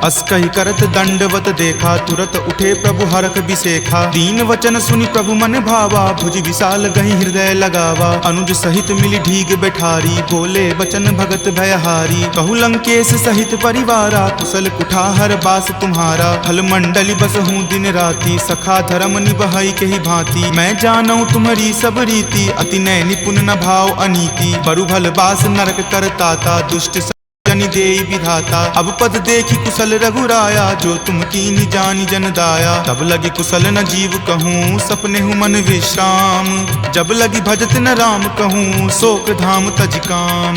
अस कहि करत दंडवत देखा, तुरत उठे प्रभु हरख बिसेखा। दीन वचन सुनि प्रभु मन भावा, भुज विशाल गहि हृदय लगावा। अनुज सहित मिली ढीग बैठारी, बोले बचन भगत भयहारी। कहु लंकेश सहित परिवारा, कुशल कुठार बास तुम्हारा। फल मंडली बस हूँ दिन राति, सखा धर्म निबहई के ही भांति। मैं जानऊँ तुम्हारी सब रीति, अति नय निपुण न भाव अनीति। बरु भल बास नरक करताता, दुष्ट जनि देई विधाता। अब पद देखी कुशल रघुराया, जो तुम कीन्ही जानी जन दाया। तब लगी कुशल न जीव कहूँ, सपने हूँ मन विश्राम। जब लगी भजत न राम कहूँ, शोक धाम तज काम।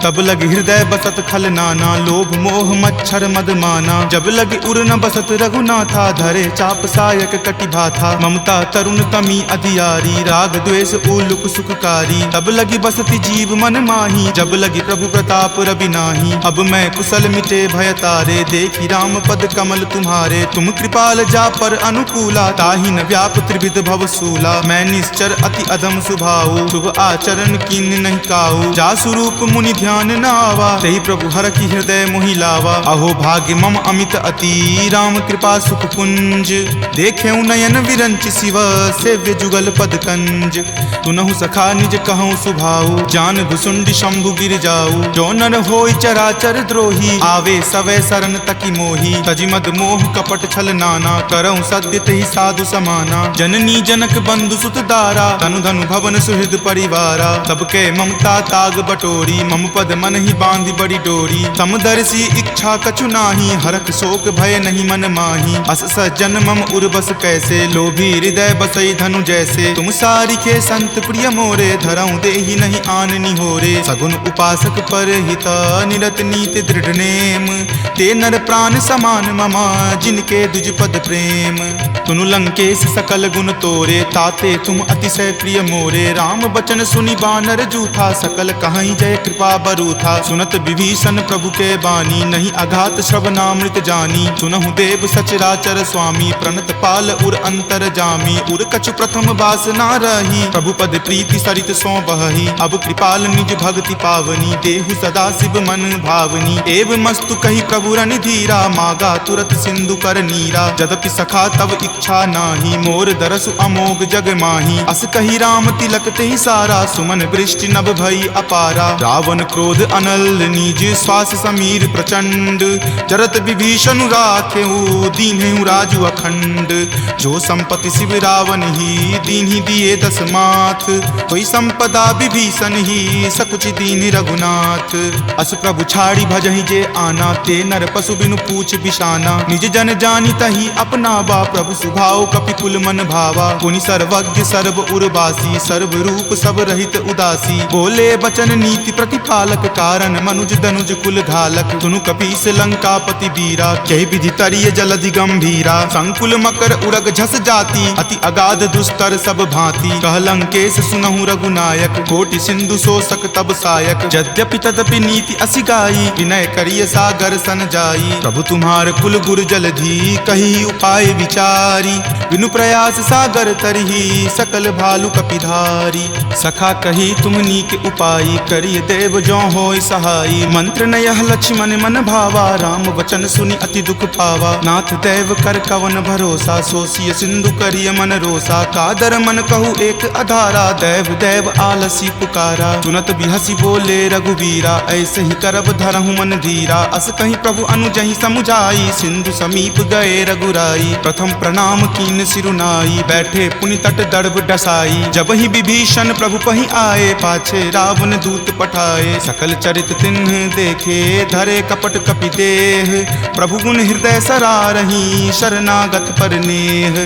तब लगी हृदय बसत खल नाना, लोभ मोह मच्छर मद माना। जब लगी उर न बसत रघुनाथा, धरे चाप सायक कटि भाथा। ममता तरुण तमी अधियारी, राग द्वेष उलुक सुखकारी। तब लगी बसती जीव मन माही, जब लगी प्रभु प्रताप रवि नाही। अब मैं कुशल मिटे भय तारे, देखी राम पद कमल तुम्हारे। तुम कृपाल जा पर अनुकूला, ताहि न व्याप त्रिविध भव सूला। मैं निश्चर अति अधम सुभाऊ, शुभ आचरण कीन नहीं काऊ। जा स्वरूप मुनि ध्यान न आवा, तेहि प्रभु हर की हृदय मोहि लावा। अहो भाग्य मम अमित अति, राम कृपा सुख पुंज। देखे नयन विरंच शिव, सेव्य जुगल पद कंज। तुनहु सखा निज कहूँ सुभाऊ, जान भुसुंडी शंभु गिर जाऊ। जो नर होय चराचर द्रोही, आवे सवै शरण तकी मोही। तजि मद मोह कपट छल नाना, करऊँ सद्य तेहि साधु समाना। जननी जनक बंधु सुत दारा, तनु धनु भवन सुहृद परिवारा। सबके ममता ताग बटोरी, मम पद मन ही बांधि बड़ी डोरी। समदर्शी इच्छा कछु नाही, हरख शोक भय नहीं मन माही। अस सज्जन मम उर्वस कैसे, लोभी हृदय बसई धनु जैसे। तुम सारिखे संत प्रिय मोरे, धरऊँ देहि नहीं आन निहोरे। सगुन उपासक पर हिता, निरत नीति दृढ़ नेम। ते नर प्राण समान ममा, जिनके दुज पद प्रेम। तुनु लंकेश सकल गुण तोरे, ताते तुम अतिशय प्रिय मोरे। राम बचन सुनि बानर जूथा, सकल कहाई जय कृपा बरूथा। सुनत विभीषण प्रभु के बानी, नहीं अघात श्रवणामृत जानी। सुनहु देव सचराचर स्वामी, प्रणत पाल उर अंतर जामी। उर कछु प्रथम बास ना रही, प्रभु पद प्रीति सरित सो बहही। अब कृपाल निज भक्ति पावनी, देहु सदा शिव मन भावनी। एव मस्तु कही प्रभु रन धीरा, मागा तुरत सिंधु कर नीरा। जदपि सखा तब इच्छा नाही, मोर दरसु अमोघ जग माही। अस कही राम तिलक ते सारा, सुमन वृष्टि नभ भई अपारा। रावण क्रोध अनल निज, श्वास समीर प्रचंड। जरत विभीषण राखेऊ, दीन्हु राजु अखंड। जो संपत्ति शिव रावण ही, दीन्हि दिए दस माथ। कोई संपदा विभीषण ही, सकुच दीन रघुनाथ। अस प्रभु छाड़ी भजहि जे आना, ते नर पशु बिनु पूछ बिशाना। निज जन जानी तही अपना बा, प्रभु सुभाव कपि कुल मन भावा। पुनि सर्वज्ञ सर्व उर्वासी, सर्व रूप सब रहित उदासी। बोले बचन नीति प्रतिपालक, कारण मनुज दनुज कुल घालक। सुनु कपीस लंकापति बीरा, कहि विधि तरिय जलधि गंभीरा। संकुल मकर उरग झस जाति, अति अगाध दुस्तर सब भांति। कह लंकेश सुनहु रघुनायक, कोटि सिंधु शोषक तब सायक। यद्यपि तदपि नीति असि गाई, विनय करिय सागर सन जाई। प्रभु तुम्हार कुल गुर जलधि, कही उपाय विचारी। बिनु प्रयास सागर तरही, सकल भालु कपिधारी। सखा कही तुम नीक उपाय, करिय देव जो होय सहाई। मंत्र नयह लक्ष्मण मन भावा, राम वचन सुनि अति दुख पावा। नाथ देव कर कवन भरोसा, सोसिय सिंधु करिय मन रोसा। कादर मन कहु एक अधारा, देव देव आलसी पुकारा। सुनत बिहसी बोले रघुवीरा, ऐसे ही करब धरहु मन धीरा। अस कहीं प्रभु अनुजहि समुझाई, सिंधु समीप गए रघुराई। प्रथम प्रणाम कीन सिरुनाई, बैठे पुनि तट दर्भ डसाई। जब ही विभीषण प्रभु पहि आए, पाछे रावण दूत पठाए। सकल चरित तिन्ह देखे, धरे कपट कपि देह। प्रभु गुण हृदय सरारही, शरणागत पर नेह।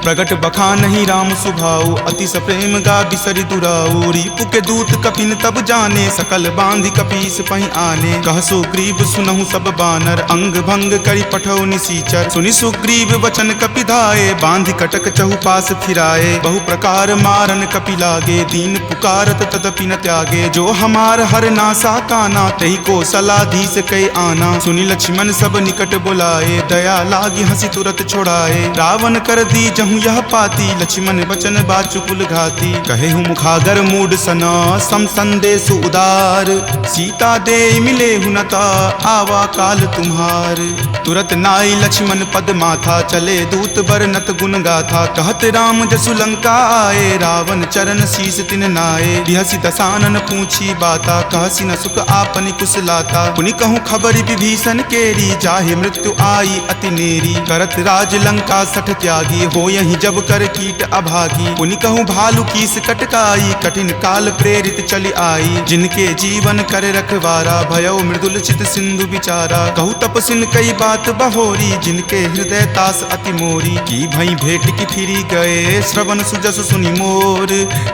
प्रगट बखानहि राम सुभाऊ, अति सप्रेम गा बिसरि दुराऊ। रिपु के दूत कपिन तब जाने, सकल बांधि कपीस पहि आने। कह सुग्रीव सुनहु सब बानर, अंग भंग करि पठौ निसीचर। सुनि सुग्रीव वचन कपि धाये, बांधि कटक चहुपास फिराए। बहु प्रकार मारन कपि लागे, दीन पुकारत तदपि न त्यागे। जो हमार हर नासा काना, तहि को सलाधीस कई आना। सुनि लक्ष्मण सब निकट बुलाए, दया लागी हंसी तुरत छोड़ाए। रावण कर दी जहु यह पाती, लक्ष्मण बचन बाचु कुल घाती। कहे हूँ मुखागर मूड सना, सम संदेश उदार। सीता दे मिले हुनता, आवा काल तुम्हार। तुरत नाई लक्ष्मण पद माथा, चले दूत बरनत गुण गाथा। कहत राम जसु लंका आए, रावण चरण शीस तिन नाये। बिहसी दसानन पूछी बाता, कहसी न सुख आपनि कुशलाता। पुनि कहूँ खबरि विभीषण केरी, जाहे मृत्यु आई अति नेरी। करत राज लंका सठ त्यागी, हो यही जब कर कीट अभागी। पुनि कहूँ भालू कीस कटकाई, कठिन काल प्रेरित चली आई। जिनके जीवन कर रखवारा, भयो मृदुल चित सिंधु विचारा। कहूँ तपसिन कई बात बहोरी, जिनके हृदय तास अति मोरी। की भई भेंट की फिरी गए, श्रवण सुजस सुनि मोर।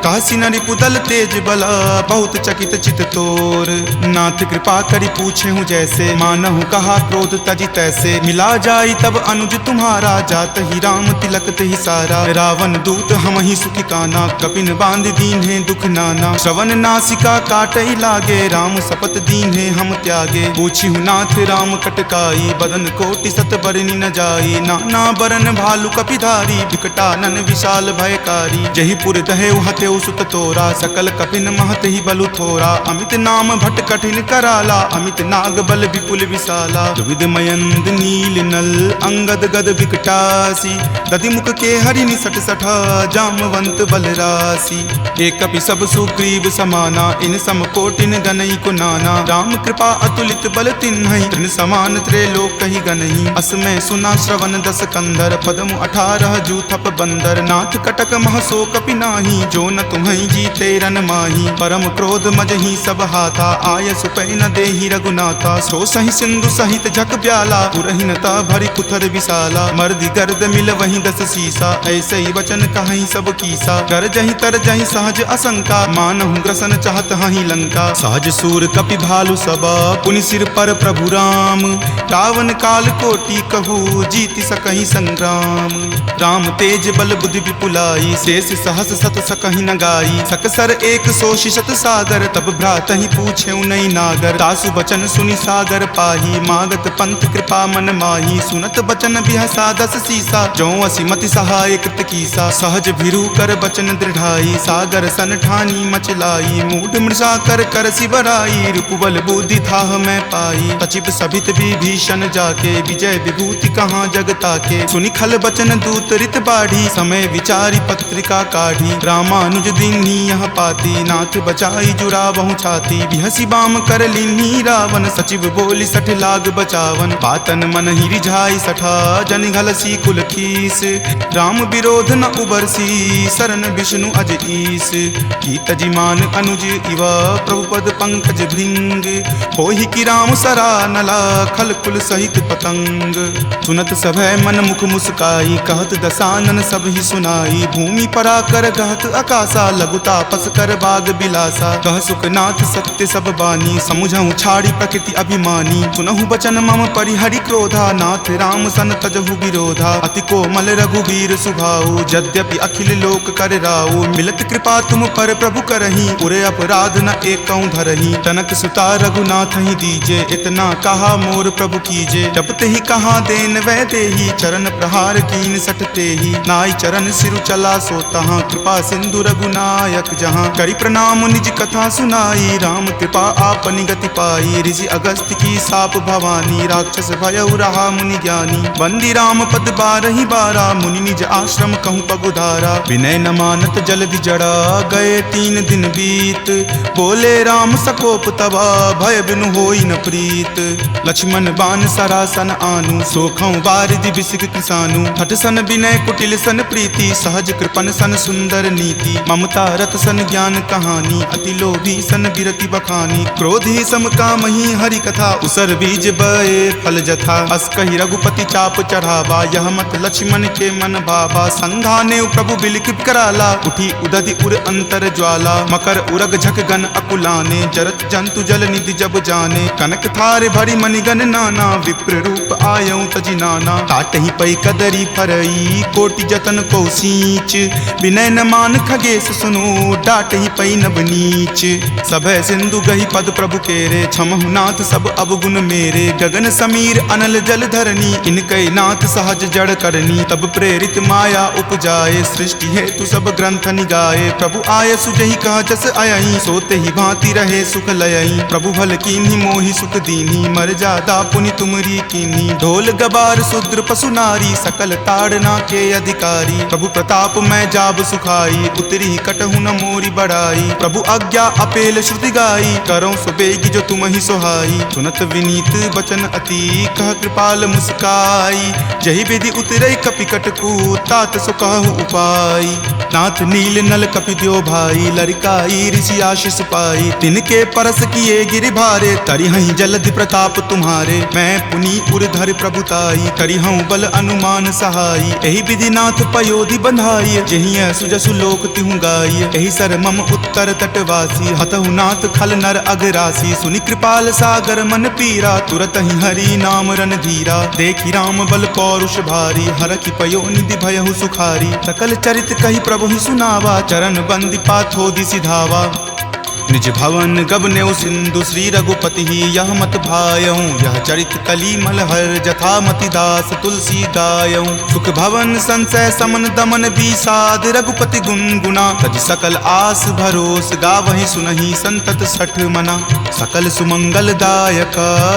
कहसी न रिपुदल तेज बला, बहुत चकित चित तोर। नाथ कृपा करि पूछे हूँ जैसे, मानहु कहा क्रोध तजी तैसे। मिला जाई तब अनुज तुम्हारा, जात ही राम तिलक तेहि सारा। रावण दूत हम ही सुखी काना, कपिन बांध दीन है दुख नाना। श्रवण नासिका काटई लागे, राम शपथ दीन है हम त्यागे। पूछी हूँ नाथ राम कटकाई, बदन कोटि सत बरनी न जाई। नाना बरन भालु कपिधारी, विकटानन विशाल भयकारी। जही पुर दहेउ हतेउ सुत तोरा, सकल कपिन महत ही बलु थोरा। अमित नाम भट कठिन कराला, अमित नाग बल विपुल विशाला। द्विविध मयंद नील नल, अंगद गद विकटासी। दधि मुख के हरि निसट सठा, जामवंत बलरासी। एक कपि सब सुग्रीव समाना, इन सम कोटिन गनई को नाना। राम कृपा अतुलित बल तिन्हई, तृण समान त्रैलोक कहि गनहि। असमय सुना श्रवण दस कंधर, पदमु 18 जूथप बंदर। नाथ कटक महसो कपि नाही, जो न तुम्हई जीते रन माही। परम क्रोध मजहि सब हाथा, आय सुपै न देहि रघुनाथा। सो सहि सिंधु सहित झक ब्याला, पुरहिनता भरि कुथर विशाला। मर्दि गर्द मिल वहीं दस सीसा, ऐसे ही वचन कहीं सब कीसा। कर जहि तर जहि सहज असंका, मानहु ग्रसन चाहत हहि लंका। सहज सूर कपि भालु सबा, पुनि सिर पर प्रभु राम। रावण काल कोटि कहू, जीति सकहि संग्राम। राम तेज बल बुद्धि विपुलाई, शेष सहस सत सकहि न गाई। सकसर एक सोषि शत सागर, तब भ्रातहि पूछे नई नागर। तासु बचन सुनि सागर पाही, मागत पंथ कृपा मन माही। सुनत बचन बिहसा दस सीसा, जो असिमति सहाय कृत कीसा। सहज भिरू कर बचन दृढ़ाई, सागर सन ठानी मचलाई। मूढ़ मृषा कर कर सिबराई, रिपुबल बुद्धि थाह मैं पाई। सचिव सभित विभीषण जाके विजय विभूति कहाँ जगता के। सुनि खल बचन दूत रित बाढ़ी समय विचारी पत्रिका काढ़ी। रामानुज दीन्ही यह पाती नाथ बचाई जुड़ावहु छाती। बिहसी बाम कर लीन्ही रावण सचिव बोली सठ लाग बचावन। बातन मन ही रिझाई सठा जन घलसी कुल खीस। राम विरोध न उबरसी शरण विष्णु अज ईस। कीत जिमान अनुज इव प्रभुपद पंकज भृंग। होहि कि राम सरा नला खल कुल सहित पतंग। सुनत सभय मन मुख मुस्काई कहत दसानन सब ही सुनाई। भूमि परा कर कहत आकाशा लघु तापस कर बाग बिलासा। कह सुखनाथ सत्य सब बानी समुझहु छाड़ी प्रकृति अभिमानी। सुनहु बचन मम परिहरि क्रोधा नाथ राम सन तजहु विरोधा। अति कोमल रघुवीर सुभाऊ यद्यपि अखिल लोक कर राऊ। मिलत कृपा तुम पर प्रभु करही उरे अपराध न एकऊं धरही। तनक सुता रघुनाथ ही दीजे इतना कहा मोर प्रभु कीजे। जब ते ही कहा देन वै देही चरण प्रहार कीन सटते ही। नाई चरण सिरु चला सो तहाँ कृपा सिंधु रघुनायक जहाँ। करी प्रणाम निज कथा सुनाई राम कृपा आपनि गति पाई। ऋषि अगस्त्य की साप भवानी राक्षस भयउ रहा मुनि ज्ञानी। बंदी राम पद बारहि बारा मुनि निज आश्रम कहूँ पगुधारा। विनय न मानत जल्दि जड़ा गए 3 दिन बीत। बोले राम सकोप तबा भय बिनु होई न प्रीत। लक्ष्मण बान सरासन आनु सोखऊं बारिधि बिसिक किसानु। हठ सन विनय कुटिल सन प्रीति सहज कृपन सन सुंदर नीति। ममता रत सन ज्ञान कहानी अति लोभी सन बिरति बखानी। क्रोधी सम कामहि हरि कथा उसर बीज बए फल जथा। अस कहि रघुपति चाप चढ़ावा यह मत लक्ष्मण के मन भावा। संघाने प्रभु बिलिक कराला उठी उदधि उर अंतर ज्वाला। मकर उरग झक गन अकुलाने जरत जंतु जल निधि जब जाने। कनक थार भरी मणिगन नाना विप्र रूप आयऊ तजि नाना। काटहि पै कदरी फरई कोटि जतन को सींच। विनय न मान खगेश सुनो डाटहि पै नब नीच। सभय सिंधु गही पद प्रभु केरे क्षमहु नाथ सब अवगुण मेरे। गगन समीर अनल जल धरनी इनकै नाथ सहज जड़ करनी। तब प्रेरित माया उपजाए सृष्टि हेतु सब ग्रंथ निगाए। प्रभु आय सुजहि कह जस अयहि सोते ही भांति रहे सुख लयहि। प्रभु भल कीन्ही मोहि सुख दीन्ही मर्यादा पुनि तुमरी कीन्ही। ढोल गबार शूद्र पशु नारी सकल ताड़ना के अधिकारी। प्रभु प्रताप मैं जाब सुखाई उतरी कटहु न मोरी बढ़ाई। प्रभु आज्ञा अपेल श्रुति गाई करो सुबेगी जो तुम ही सोहाई। सुनत विनीत बचन अति कह कृपाल मुस्काई। जहि विधि उतरई कपि कटकू तात सो कहु उपाय। नाथ नील नल कपि द्यो भाई लरिकाई ऋषि आशीष पाई। तिनके परस किए गिरि भारे तरिहहि जलधि प्रताप तुम्हारे। मैं पुनि उर्धर प्रभुताई करिहऊं बल अनुमान सहाई। एहि विधि नाथ पयोधि बंधाई जहिं सुजसु लोक तिहु गाई। एहि सर मम उत्तर तटवासी हतहु नाथ खल नर अगरासी। सुनि कृपाल सागर मन पीरा तुरत ही हरि नाम रन धीरा। देखि राम बल पौरुष भारी हरखि पयो निधि भयहु सुखारी। सकल चरित कहि प्रभु ही सुनावा चरण बंदी पाथो दिसि धावा। निज भवन गबनेउ सिंधु श्री रघुपति ही यह मत भायऊं। यह चरित कली मलहर जथा मति दास तुलसी गायऊं। सुख भवन संशय समन दमन विषाद रघुपति गुनगुना। तज सकल आस भरोस गावहि सुनहि संतत सठ मना। सकल सुमंगल दायक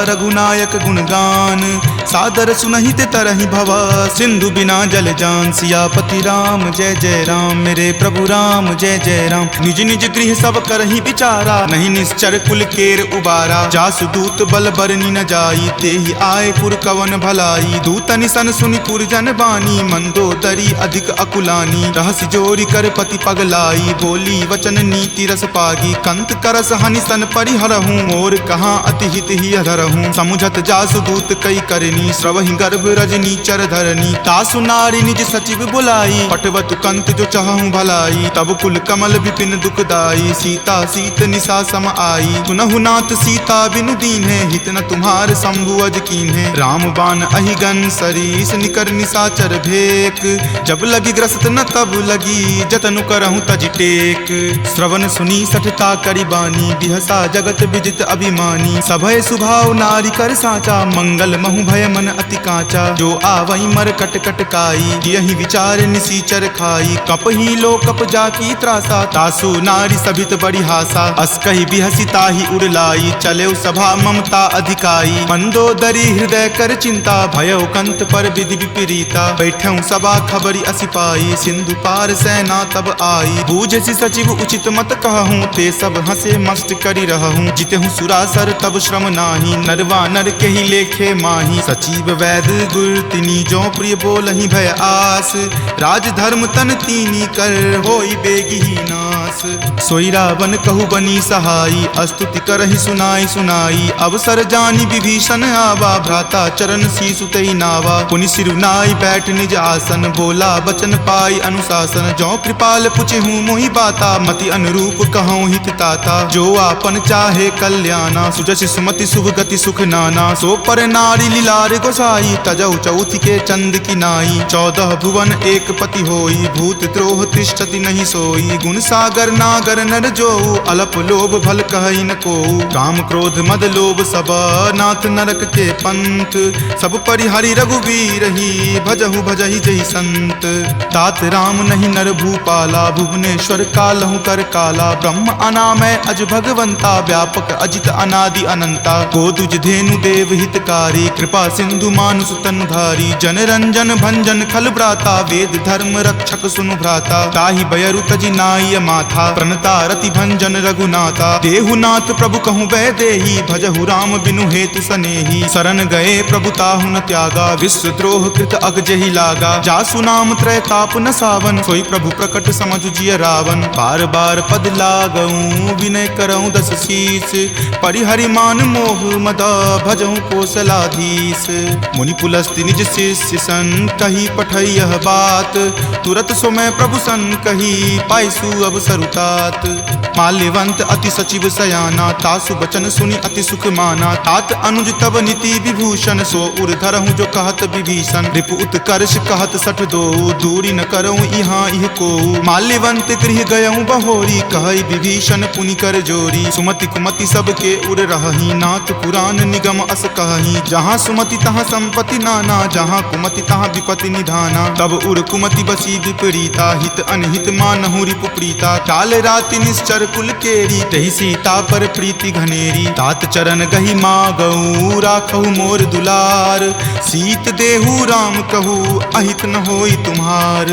रघुनायक गुणगान सादर सुनहि ते तरहि भवा। सिंधु बिना जल जान सियापति राम जय जय राम। मेरे प्रभु राम जय जय राम। निज निज गृह सब करहि विचारा नहीं निश्चर कुल केर उबारा। जासु दूत बल बरनी न जाई तेहि आए पुर कवन भलाई। दूतनि सन सुनि पुर जन बानी मंदोदरी अधिक अकुलानी। रहसि जोरी कर पति पगलाई बोली वचन नीति रस पागी। कंत करस हनि सन परिहरहूँ और कहाँ अति हित ही अधरहूँ। समुझत जासु दूत कई करनी स्रवहि गर्भ रजनी चर धरनी। तासु नारी निज सचिव बुलाई पटवतु कंत जो चाहूँ भलाई। तब कुल कमल विपिन दुखदाई सीता सीत निशा सम आई। सुनहु नाथ सीता बिनु दीन्हे हित न तुम्हार शंभु अज कीन्हे। राम बाण अहिगन सरीस निकर निशाचर भेक। जब लगी ग्रस्त न तब लगी जतनु करहु तज टेक। श्रवण सुनी सठता करि बानी बिहसा जगत विजित अभिमानी। सभय सुभाव नारी कर साचा मंगल महु भय मन अति कांचा, जो आवई मर कट कट काई, यही विचार निसीचर खाई। कप ही लो कप जाकी त्रासा, तासु नारी सभित बड़ी हासा। अस कही बिहसी ताही उड़लाई, चले सभा ममता अधिकाई। मंदोदरी हृदय कर चिंता, भयो कंत पर विधि विपरीता। बैठऊं सभा खबरी असी पाई, सिंधु पार सेना तब आई। बूझसी सचिव उचित मत कहूँ, ते सब हंसे मस्त करी रहूं। जितहूँ सुरासर तब श्रम नाही, नरवा नर के ही लेखे माही। सचिव वैद गुर तिनी, जो प्रिय बोलहि भय आस। राज धर्म तन तीनी कर, होई बेगी ही नास। सोई रावण कहु बनी सहाई, स्तुति करहि सुनाई सुनाई। अवसर जानी विभीषण आवा, भ्राता चरण शीसु तई नावा। पुनि सिरुनाई बैठ निज आसन, बोला बचन पाई अनुशासन। जो कृपाल पुछहूँ मोहि बाता, मति अनुरूप कहूँ हित ताता। जो आपन चाहे कल्याणा, सुजसि सुमति शुभ गति सुख नाना। सो पर नारी लीलार गोसाई, तजौ चौथि के चंद की नाई। 14 भुवन एक पति होई, भूत द्रोह तिष्ठति नहीं सोई। गुण सागर नागर नर जो, अलप लोभ भल कहई न को। काम क्रोध मद लोभ सब, नाथ नरक के पंथ। सब परिहरि रघुवीर ही, भजहु भजहि जहि संत। तात राम नहीं नर भूपाला, भुवनेश्वर कालहु कर काला। ब्रह्म अनामय अज भगवंता, व्यापक अजित अनादि अनंता। गोदुज धेनु देव हितकारी, कृपा सिंधु मानुष तनधारी। जन रंजन भंजन खल भ्राता, वेद धर्म रक्षक सुनु भ्राता। ताहि बयरु तजि नाय माथा, प्रणता रति भंजन रघुनाथा। देहुनाथ प्रभु कहूँ वै देही, भजहु राम बिनु हेतु सनेही। शरण गए प्रभु ताहु न त्यागा, विश्व द्रोह कृत अग जहि लागा। जासु नाम त्रय ताप न सावन, सोई प्रभु प्रकट समझु जिय रावण। बार बार पद लागऊं, विनय करऊं दस शीस। परिहरि मान मोह मद, भजहु कोसलाधीश। मुनि पुलस्ति निज शिष्य सन, कही पठई यह बात। तुरत सो मैं प्रभु सन कही, पाइसु अवसर उतात। माल्यवंत अति सचिव सयाना, तासु बचन सुनि अति सुख माना। तात अनुज तब नीति विभूषण, सो उर धरहूँ जो कहत विभीषण। रिपु उत्कर्ष कहत सठ दो, दूरी न करऊँ यहाँ इह को। माल्यवंत गृह गयऊँ बहोरी, कहई विभीषण पुनि कर जोरी। सुमति कुमति सबके उर रहही, नाथ पुराण निगम अस कहही। जहाँ सुमति तहाँ संपत्ति नाना, जहाँ कुमति तहाँ विपत्ति निधाना। तब उर कुमति बसी विपरीता, हित अनहित मानहु रिपु प्रीता। काल राति निश्चर कुल केरी, तहि सीता पर प्रीति घनेरी। तात चरण गहि मागऊ, राखहु मोर दुलार। सीत देहु राम कहू, अहित न होई तुम्हार।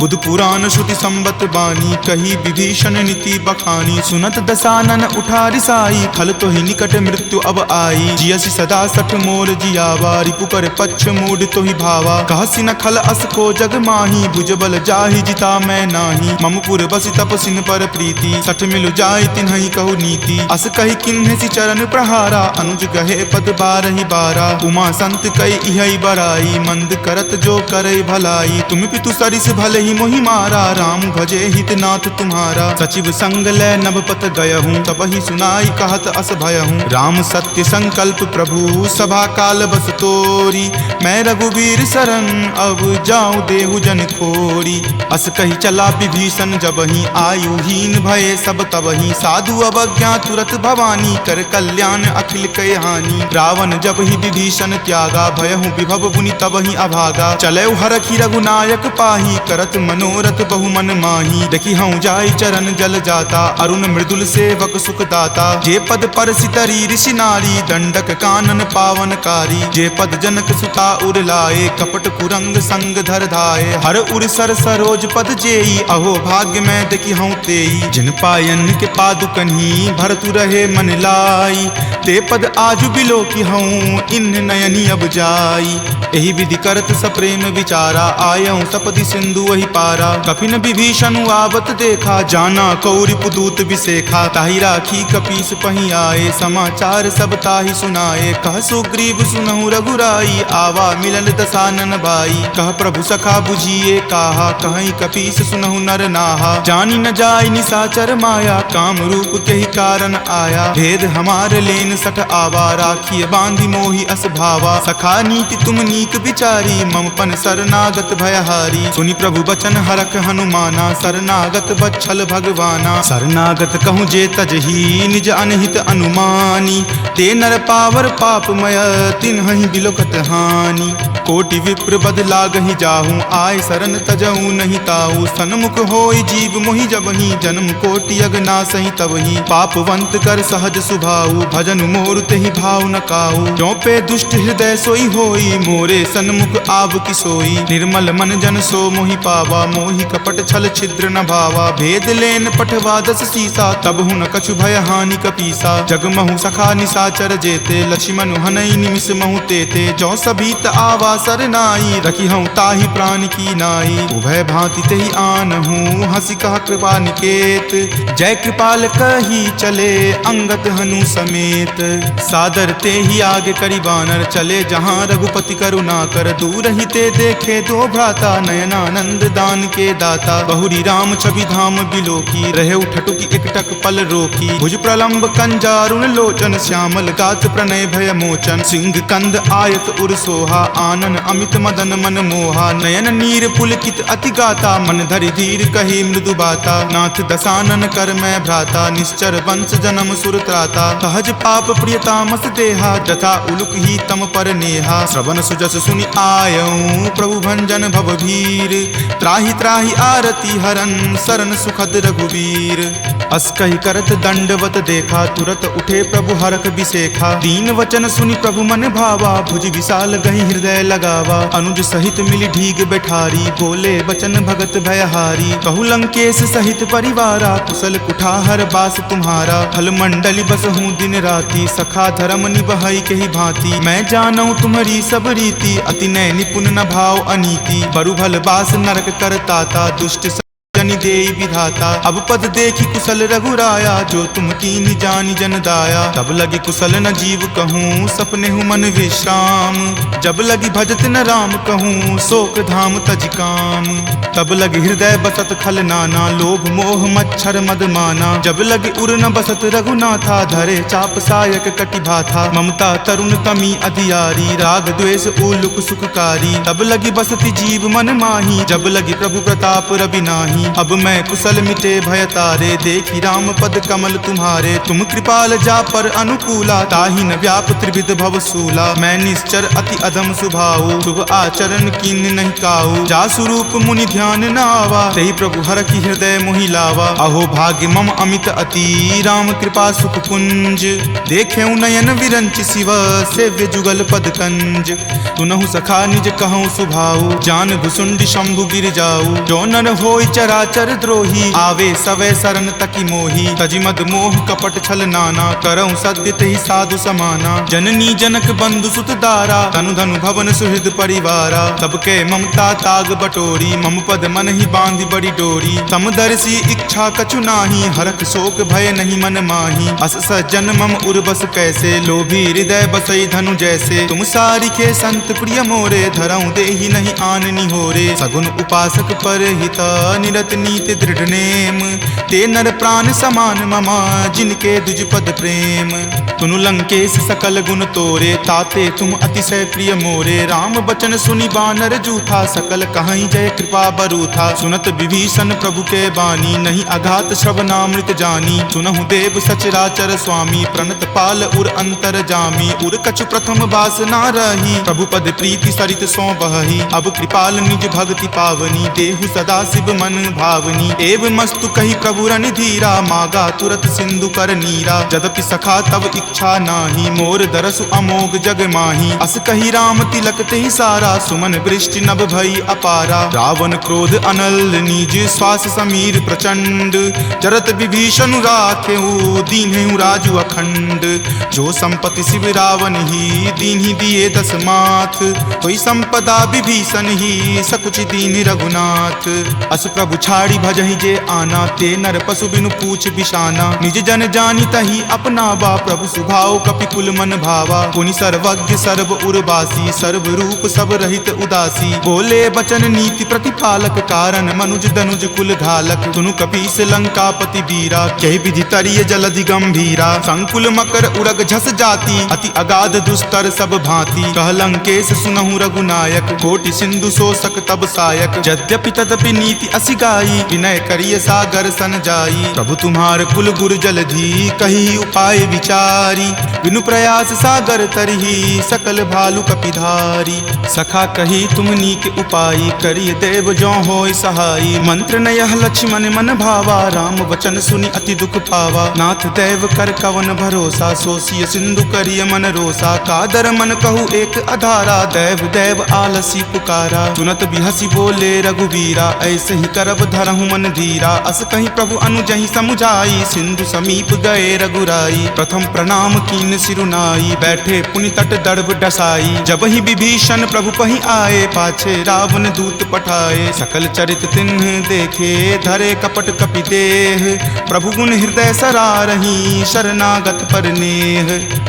बुध पुराण श्रुति संबत बानी, कही विभीषण नीति बखानी। सुनत दसानन उठा रिसाई, खल तो ही निकट मृत्यु अब आई। जियसि सदा सठ मोर जियावा, रिपु कर पक्ष मूड तो ही भावा। कहसी न खल अस को जग माही, भुजबल जाहि जिता मैं नाही। मम पुर बसि तपसिन पर प्रीति, सठ मिलु जाय तिन्हि कहु नीति। अस कहि किन्हि चरण प्रहारा, अनुज गहे पद बारहि बारा। उमा संत कई इहै बराई, मंद करत जो करई भलाई। तुम पितु सरिस भले ही मोहि मारा, राम भजे हितनाथ तुम्हारा। सचिव संग लै नभपत गयहूँ, तबहि सुनाई कहत अस भयहूँ। राम सत्य संकल्प प्रभु, सभा काल बस तोरी। मैं रघुवीर शरण, अब जाऊँ देहु जन खोरी। अस कही चला विभीषण जबहि, आयुहीन भये सब तबहि। साधु अवज्ञा तुरत भवानी, कर कल्याण अखिल कय हानि। रावण जब ही विभीषण त्यागा, भयहु विभव बुनि तबहि अभागा। चलऊ हरखि रघुनायक पाही, करत मनोरथ बहु मन माही। देखि हऊँ जाय चरण जल जाता, अरुण मृदुल सेवक सुख दाता। जे पद पर सितरी ऋषि नारी, दंडक कानन पावनकारी। जे पद जनक सुता उर लाए, कपट कुरंग संग धर धाये। हर उर सर सरोज पद जेई, अहो भाग्य में देखि हऊँ तेई। जिन पायन के पादुकन्ही, भरतु रहे मन लाई। ते पद आजु बिलो की हूँ, इन नयनी अब जाई। एहि विधि करत सप्रेम विचारा, आयऊँ सपदि सिंधु वही पारा। कपिन विभीषण आवत देखा, जाना कौरि पुदूत विसेखा। ताहि राखी कपीस पही आए, समाचार सब ताहि सुनाए। कह सुग्रीव सुनहु रघुराई, आवा मिलन दसानन भाई। कह प्रभु सखा बुझिए काहा, कहीं कपीस सुनहु नर नाहा। जानी न जाय निशाचर माया, काम रूप के ही कारण आया। भेद हमार लेन सठ आवा, राखिय बांधी मोहि अस भावा। सखा नीति तुम नीक विचारी, ममपन शरणागत भयहारी। सुनि प्रभु बचन हरख हनुमाना, शरणागत बच्छल भगवाना। शरणागत कहूँ जे तजही, निज अनहित अनुमानी। ते नर पावर पापमय, तिन्हि बिलोकत हानि। कोटि विप्र बद लागहि जाहूँ, आय शरण तजऊ नहीं ताऊ। सन्मुख होय जीव मोहि जबहि, जन्म कोटि अगनासहि तबहि। पापवंत कर सहज सुभाऊ, भजन मोर तेहि भाव न काऊ। जो पे दुष्ट हृदय सोई होई, मोरे सन्मुख आव की सोई। निर्मल मन जन सो मोहि पावा, मोहि कपट छल छिद्र न भावा। भेद लेन पठवा दस सीसा, तब हुन कछु भय हानि कपीसा। जगमहु सखा निशाचर जेते, लक्ष्मण हनई निमिष महु तेते। जो सभीत आवा सरनाई, रखी हूँ ताहि प्राण की नाई। उभय भांति तेहि आनहूँ, हंसी कहा कृपा निकेत। जय कृपाल कही चले, अंगत हनु समेत। सादर ते ही आगे करी बानर, चले जहाँ रघुपति करुणा कर। दूर ही ते देखे दो भ्राता, नयनानंद दान के दाता। बहुरी राम छवि धाम बिलोकी, रहे उठटुकी एकटक पल रोकी। भुज प्रलंब कंजारुण लोचन, श्यामल गात प्रणय भय मोचन। सिंह कंद आयत उर सोहा, आनन अमित मदन मन मोहा। नयन नीर पुलकित अति गाता, मन धरि धीर कही मृदु बाता। नाथ दसानन कर मैं भ्राता, निश्चर वंश जन्म सुर त्राता। सहज पाप प्रियतामस देहा, जथा उलुक ही तम पर नेहा। श्रवण सुजस सुनि आयऊँ, प्रभु भंजन भवभीर। त्राहि त्राहि आरती हरन, शरण सुखद रघुवीर। अस कहि करत दंडवत देखा, तुरत उठे प्रभु हरख बिसेखा। दीन वचन सुनि प्रभु मन भावा, भुज विशाल गहि हृदय लगावा। अनुज सहित मिली ढीग बैठारी, बोले बचन भगत भयहारी। कहु लंकेश सहित परिवारा, कुशल कुठार बास तुम्हारा। फल मंडली बसहूँ दिन राति, सखा धर्म निबहई के ही भांति। मैं जानऊ तुम्हारी सब रीति, अति नय निपुण न भाव अनीति। बरु भल बास नरक करताता, दुष्ट जनि देई विधाता। अब पद देखी कुशल रघुराया, जो तुम कीन्ही जानि जन दाया। तब लगी कुशल न जीव कहूँ, सपने हूँ मन विश्राम। जब लगी भजत न राम कहूँ, शोक धाम तज काम। तब लगी हृदय बसत खल नाना, लोभ मोह मच्छर मद माना। जब लगी उर न बसत रघुनाथा, धरे चाप सायक कटि भाथा। ममता तरुण तमी अधियारी, राग द्वेष उलुक सुखकारी। तब लगी बसती जीव मन माही, जब लगी प्रभु प्रताप रवि नाही। अब मैं कुशल मिटे भय तारे, देखी राम पद कमल तुम्हारे। तुम कृपाल जा पर अनुकूला, ताहि न व्याप त्रिविध भव सूला। मैं निश्चर अति अधम सुभाऊ, शुभ आचरण कीन नहीं काऊ। जा स्वरूप मुनि ध्यान न आवा, तेहि प्रभु हर की हृदय मोहि लावा। अहो भाग्य मम अमित अति, राम कृपा सुख पुंज। देखेऊ नयन विरंच शिव, सेव्य जुगल पद कंज। तुनहु सखा निज कहूँ सुभाऊ, जान भुसुंड शंभु गिर जाऊ। जो नर होय चराचर द्रोही, आवे सवै शरण तकी मोही। तजि मद मोह कपट छल नाना, करऊँ सत्य तेहि साधु समाना। जननी जनक बंधु सुत दारा, तनु धनु भवन सुहृद परिवारा। सबके ममता ताग बटोरी, मम पद मन ही बांधी बड़ी डोरी। समदर्शी इच्छा कछु नाही, हरख शोक भय नहीं मन माही। अस सज्जन मम उर्बस कैसे, लोभी हृदय बसई धनु जैसे। तुम सारिखे संत प्रिय मोरे, धरऊँ देहि नहीं आननी होरे। सगुन उपासक पर हित, निरत नीति दृढ़ नेम। ते नर प्राण समान ममा, जिनके दुज पद प्रेम। तुनु लंकेश सकल गुण तोरे, ताते तुम अतिशय प्रिय मोरे। राम बचन सुनि बानर जूठा, सकल कहीं जय कृपा बरूथा। सुनत विभीषण प्रभु के बानी, नहीं अघात श्रवणामृत जानी। सुनहु देव सचराचर स्वामी, प्रणत पाल उर अंतर जामी। उर कछु प्रथम बास ना रही, प्रभु पद प्रीति सरित सो बहही। अब कृपाल निज भक्ति पावनी, देहु सदा शिव मन भावनी। एव मस्तु कही प्रभु रन धीरा, मागा तुरत सिंधु कर नीरा। यद्यपि सखा तब इच्छा नाही, मोर दरसु अमोघ जग माही। अस कही राम तिलक तेहि सारा, सुमन वृष्टि नभ भई अपारा। रावण क्रोध अनल निज, श्वास समीर प्रचंड। जरत विभीषण राखेऊ, दीन्हेऊ राजु अखंड। जो संपत्ति शिव रावण ही, दीन्हि दिए दस माथ। कोई संपदा विभीषण ही, सकुच दीन रघुनाथ। अस प्रभु छाड़ी भजहि जे आना, ते नर पशु बिनु पूछ बिशाना। निज जन जानी तही अपनावा, प्रभु सुभाव कपिकुल मन भावा। पुनि सर्वज्ञ सर्व उर्वासी, सर्व रूप सब रहित उदासी। बोले बचन नीति प्रतिपालक, कारण मनुज दनुज कुल घालक। तुनु कपीस लंकापति बीरा, कहि विधि तरिय जलधि गंभीरा। संकुल मकर उरग झस जाति, अति अगाध दुस्तर सब भांति। कह लंकेश सुनहु रघुनायक, कोटि सिंधु शोषक तब सायक। यद्यपि तदपि नीति असि गाई, विनय करिय सागर सन जाई। प्रभु तुम्हार कुल गुर जलधि, कही उपाय विचारी। बिनु प्रयास सागर तरही, सकल भालु कपिधारी। सखा कही तुम नीक उपाई, करिय देव जो होय सहाई। मंत्र नयह लक्ष्मण मन भावा, राम वचन सुनि अति दुख पावा। नाथ देव कर कवन भरोसा, सोसिय सिंधु करिय मन रोसा। कादर मन कहु एक अधारा, देव देव आलसी पुकारा। सुनत बिहसी बोले रघुवीरा, ऐसे ही करब धरहु मन धीरा। अस कहीं प्रभु अनुजहि समुझाई, सिंधु समीप गए रघुराई। प्रथम प्रणाम कीन सिरुनाई, बैठे पुनि तट दर्भ डसाई। जब ही विभीषण प्रभु पहि आए, पाछे रावण दूत पठाए। सकल चरित तिन्ह देखे, धरे कपट कपि देह। प्रभु गुण हृदय सरारही, शरणागत पर नेह।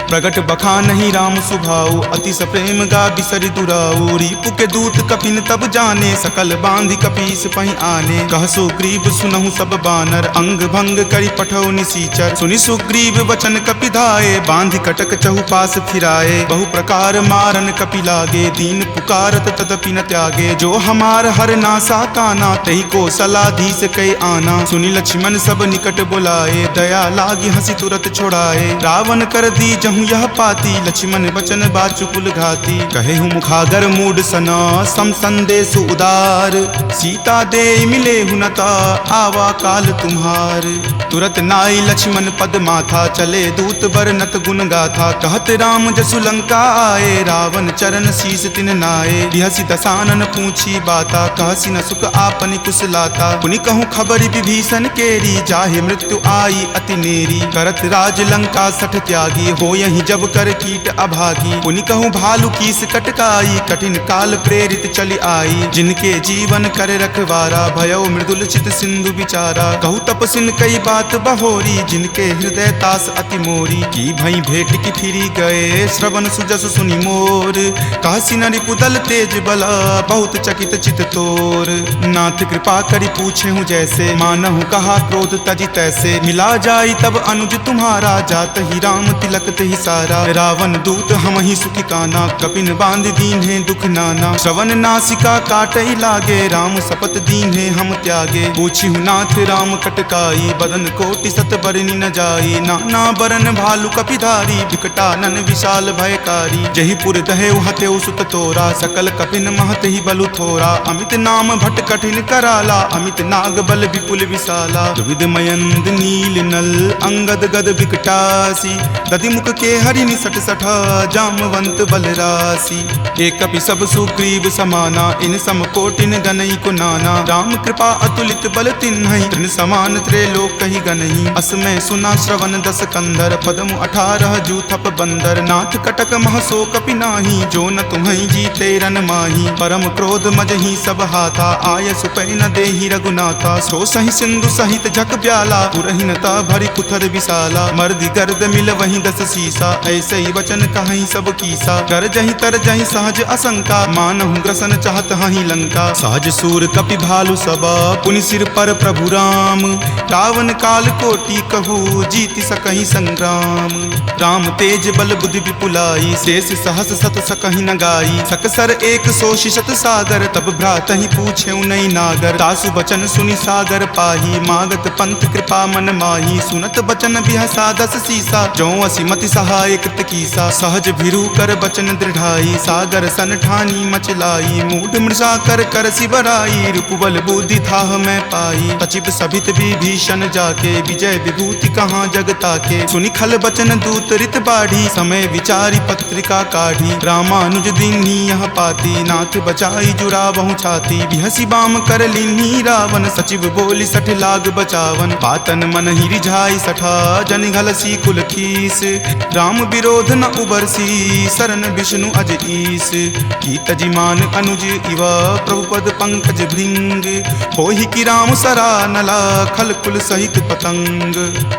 प्रगट बखानहि राम सुभाऊ, अतिश प्रेम गा बिसरि दुराऊ। रिपु के दूत कपिन तब जाने, सकल बांधि कपीस पहि आने। कह सुग्रीव सुनहु सब बानर, अंग भंग करि पठौ निसीचर। सुनि सुग्रीव वचन कपि धाये, बांधि कटक चहुपास फिराए। बहु प्रकार मारन कपि लागे, दीन पुकारत तदपि न त्यागे। जो हमार हर नासा काना, तही को सलाधीस कई आना। सुनि लक्ष्मण सब निकट बुलाए, दया लागी हंसी तुरत छोड़ाए। रावण कर दी जहु यह पाती, लक्ष्मण बचन बाचुकुल घाती। कहे हूँ मुखागर मूड सना, सम संदेश उदार। सीता दे मिले हुनता, आवा काल तुम्हार। तुरत नाई लक्ष्मण पद माथा, चले दूत बरनत गुण गाथा। कहत राम जसु लंका आए, रावण चरण शीस तिन नाये। बिहसी दसानन पूछी बाता, कहसी न सुख आपनि कुशलाता। पुनि कहूँ खबरि विभीषण केरी, जाहे मृत्यु आई अति नेरी। करत राज लंका सठ त्यागी, हो यही जब कर कीट अभागी। पुनि कहूँ भालु कीस कटकाई, कठिन काल प्रेरित चली आई। जिनके जीवन कर रखवारा, भयो मृदुल चित सिंधु विचारा। कहूँ तपसिन कई बात बहोरी, जिनके हृदय तास अति मोरी। की भई भेंट की फिरी गए, श्रवण सुजस सुनि मोर। कहसी न रिपुदल तेज बला, बहुत चकित चित तोर। नाथ कृपा करि पूछे हूँ जैसे, मानहु कहा क्रोध तजि तैसे। मिला जाई तब अनुज तुम्हारा, जात ही राम तिलक तहि सारा। रावण दूत हम ही सुखी काना, कपिन बांध दीन है दुख नाना। श्रवण नासिका काटई लागे, राम शपथ दीन है हम त्यागे। पूछी हूँ नाथ राम कटकाई, बदन कोटि सत बरनि न जाई। नाना बरन भालु कपिधारी, विकटानन विशाल भयकारी। जही पुर दहेउ हतेउ सुत तोरा, सकल कपिन महत ही बलु थोरा। अमित नाम भट कठिन कराला, अमित नाग बल विपुल विशाला। दुविध मयंद नील नल, अंगद गद विकटासी। दधि मुख के हरि निसट सठा, जामवंत बलरासी। एक कपि सब सुग्रीव समाना, इन सम कोटिन गनई को नाना। राम कृपा अतुलित बल तिन्हहि, तृण समान त्रैलोक कहि गनहि। असमय सुना श्रवण दस कंधर, पदमु 18 जूथप बंदर। नाथ कटक महसो कपि नाही, जो न तुम्हि जीते रन माही। परम क्रोध मजहि सब हाथा, आय सुपै न देहि रघुनाथा। सो सहि सिंधु सहित झक ब्याला, पुरहिनता भरि कुथर विशाला। मर्दि गर्द मिल वहीं 10 सीसा, ऐसे ही वचन कहीं सब कीसा। कर जहि तर जहि सहज असंका, मानहु ग्रसन चाहत हहि लंका। सहज सूर कपि भालु सबा, पुनि सिर पर प्रभु राम। रावण काल कोटि कहू, जीति सकहि संग्राम। राम तेज बल बुद्धि विपुलाई, शेष सहस सत सकहि न गाई। सकसर एक सो शिशत सागर, तब भ्रातहि पूछे नई नागर। तासु बचन सुनि सागर पाही, मागत पंथ कृपा मन माही। सुनत बचन बिहसा 10 सीसा, जो असिमति सहाय कृत कीसा। सहज भिरू कर बचन दृढ़ाई, सागर सन ठानी मचलाई। मूढ़ मृषा कर कर सिबराई, रिपुबल बुद्धि थाह मैं पाई। तचिप सभित विभीषण जाके, विजय विभूति कहाँ जग ताके। सुनि खल बचन दूत रित बाढ़ी, समय विचारी पत्रिका काढ़ी। रामानुज दीन्ही यह पाती, नाथ बचाई जुड़ावहु छाती। बिहसी बाम कर लीन्ही रावण, सचिव बोली सठ लाग बचावन। पातन मन ही रिझाई सठा, जन घलसी कुल खीस। राम विरोध न उबरसी, शरण विष्णु अज ईस। की तजिमान अनुज इवा, प्रभुपद पंकज भृंग। होहि कि राम सरा नला खल कुल सहित पतंग।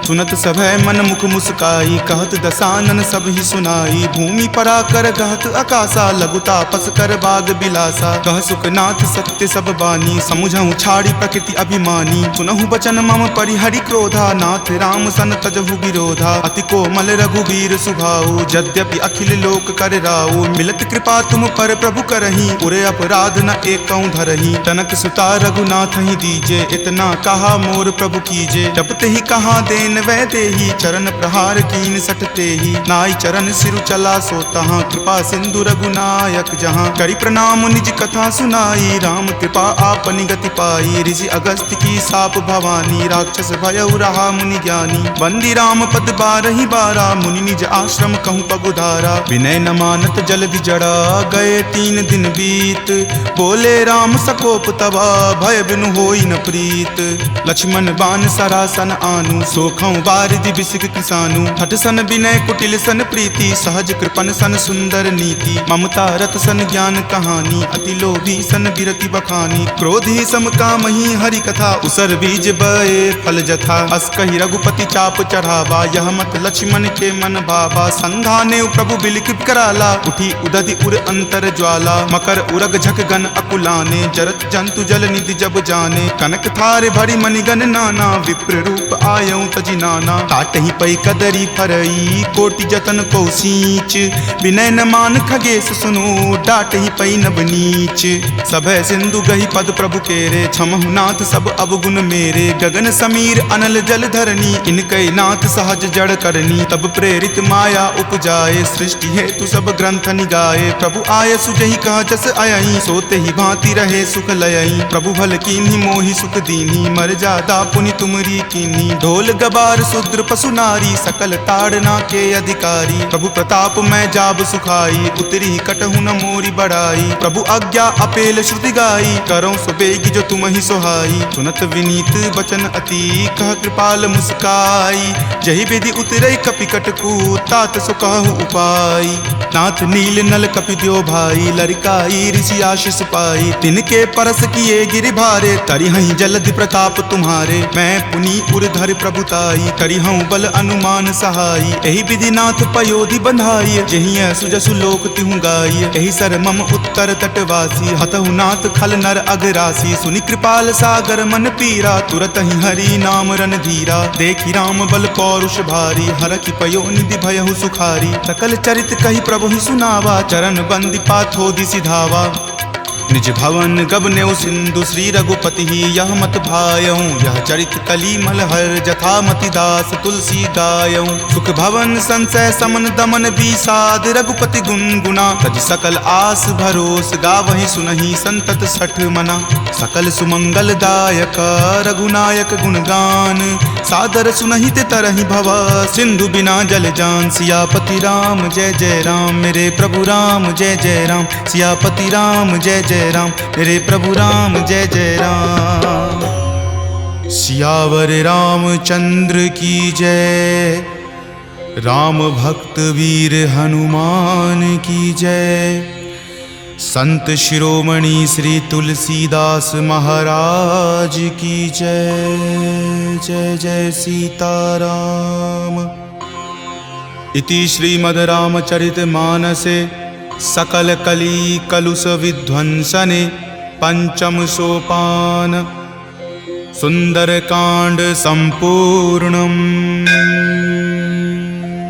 सुनत सभय मन मुख मुस्काई कहत दसानन सब ही सुनाई। भूमि परा कर गहत आकाशा लघु तापस कर बाग बिलासा। कह सुखनाथ सत्य सब बानी समुझहु छाड़ी प्रकृति अभिमानी। सुनहु बचन मम परिहरि क्रोधा नाथ राम सन तजहु विरोधा। अति कोमल रघुवीर सुभाऊ यद्यपि अखिल लोक कर राऊ। मिलत कृपा तुम पर प्रभु करही उरे अपराध न एकौ धरही। तनक सुता रघुनाथ ही दीजे इतना कहा मोर प्रभु कीजे। जपते ही कहा देन वै देही चरण प्रहार कीन सटते ही। नाई चरण सिरु चला सो तहाँ कृपा सिंधु रघुनायक जहाँ। करि प्रणाम निज कथा सुनाई राम कृपा आपनि गति पाई। ऋषि अगस्त्य की साप भवानी राक्षस भयउ रहा मुनि ज्ञानी। बंदी राम पद बारहि बारा मुनि निज आश्रम कहूँ पगुधारा। विनय न मानत जल्दि जड़ा गए 3 दिन बीत। बोले राम सकोप तबा भय बिनु होई न प्रीत। लक्ष्मण बान सरासन आनु सोखौ बारिधि बिसिक किसानु। हठ सन विनय कुटिल सन प्रीति सहज कृपन सन सुंदर नीति। ममता रत सन ज्ञान कहानी अति लोभी सन बिरति बखानी। क्रोधी सम कामहि हरि कथा उसर बीज बए फल जथा। अस कहि रघुपति चाप चढ़ावा यह मत लक्ष्मण के मन भावा। संधाने प्रभु बिलिक कराला उठी उदधि उर अंतर ज्वाला। मकर उरग झक गन अकुलाने जरत जंतु जल निधि जब जाने। कनक थार भरी मणिगन नाना विप्र रूप आयौ तजि नाना। काटहि पै कदरी फरई कोटि जतन को सींच। विनय न मान खगेश सुनो डाटहि पै नब नीच। सभय सिंधु गहि पद प्रभु केरे क्षमहु नाथ सब अवगुण मेरे। गगन समीर अनल जल धरनी इनकै नाथ सहज जड़ करनी। तब प्रेरित माया उपजाए सृष्टि हेतु सब ग्रंथ निगाए। प्रभु आय सुजहि कह जस अयहि सोते ही भांति रहे सुख लयहि। प्रभु भल कीन्ही मोहि सुख दीन्ही मर जादा पुनि तुमरी कीन्ही। ढोल गबार शूद्र पशु नारी सकल ताड़ना के अधिकारी। प्रभु प्रताप मैं जाब सुखाई उतरी कटहु न मोरी बढ़ाई। प्रभु आज्ञा अपेल श्रुति गाई करो सुबेगी जो तुम ही सोहाई। सुनत विनीत बचन अति कह कृपाल मुस्काई। जहि विधि उतरई कपि कटकू तात सो कहु उपाय। नाथ नील नल कपि द्यो भाई लरिकाई ऋषि आशीष पाई। तिनके परस किए गिरि भारे तरिहहि जलधि प्रताप तुम्हारे। मैं पुनि उर्धर प्रभुताई करिहऊँ बल अनुमान सहाई। एहि विधि नाथ पयोधि बंधाई जहिं सुजसु लोक तिहु गाई। एहि सर मम उत्तर तटवासी हतहु नाथ खल नर अगरासी। सुनि कृपाल सागर मन पीरा तुरत ही हरि नाम रन धीरा। देखि राम बल पौरुष भारी हरखि पयो निधि भयहु सुखारी। सकल चरित कहि प्रभु ही सुनावा चरण बंदी पाथोधि सिधावा। निज भवन गबनेउ सिंधु श्री रघुपति ही यह मत भायऊँ। यह चरित कली मलहर जथा मति दास तुलसी गायऊँ। सुख भवन संशय समन दमन बीसाद रघुपति गुनगुना। तज सकल आस भरोस गावहि सुनहि संतत सठ मना। सकल सुमंगल दायक रघुनायक गुणगान सादर सुनहि ते तरहि भव सिंधु बिना जल जान। सियापति राम जय जय राम मेरे प्रभु राम जय जय राम। सियापति राम जय जय राम मेरे प्रभु राम जय जय राम। सियावर रामचंद्र की जय। राम भक्त वीर हनुमान की जय। संत शिरोमणि श्री तुलसीदास महाराज की जय। जय जय सीताराम। इति श्रीमद् रामचरित मानसे सकल कली कलुष विध्वंसने पंचम सोपान सुंदर कांड संपूर्णम्।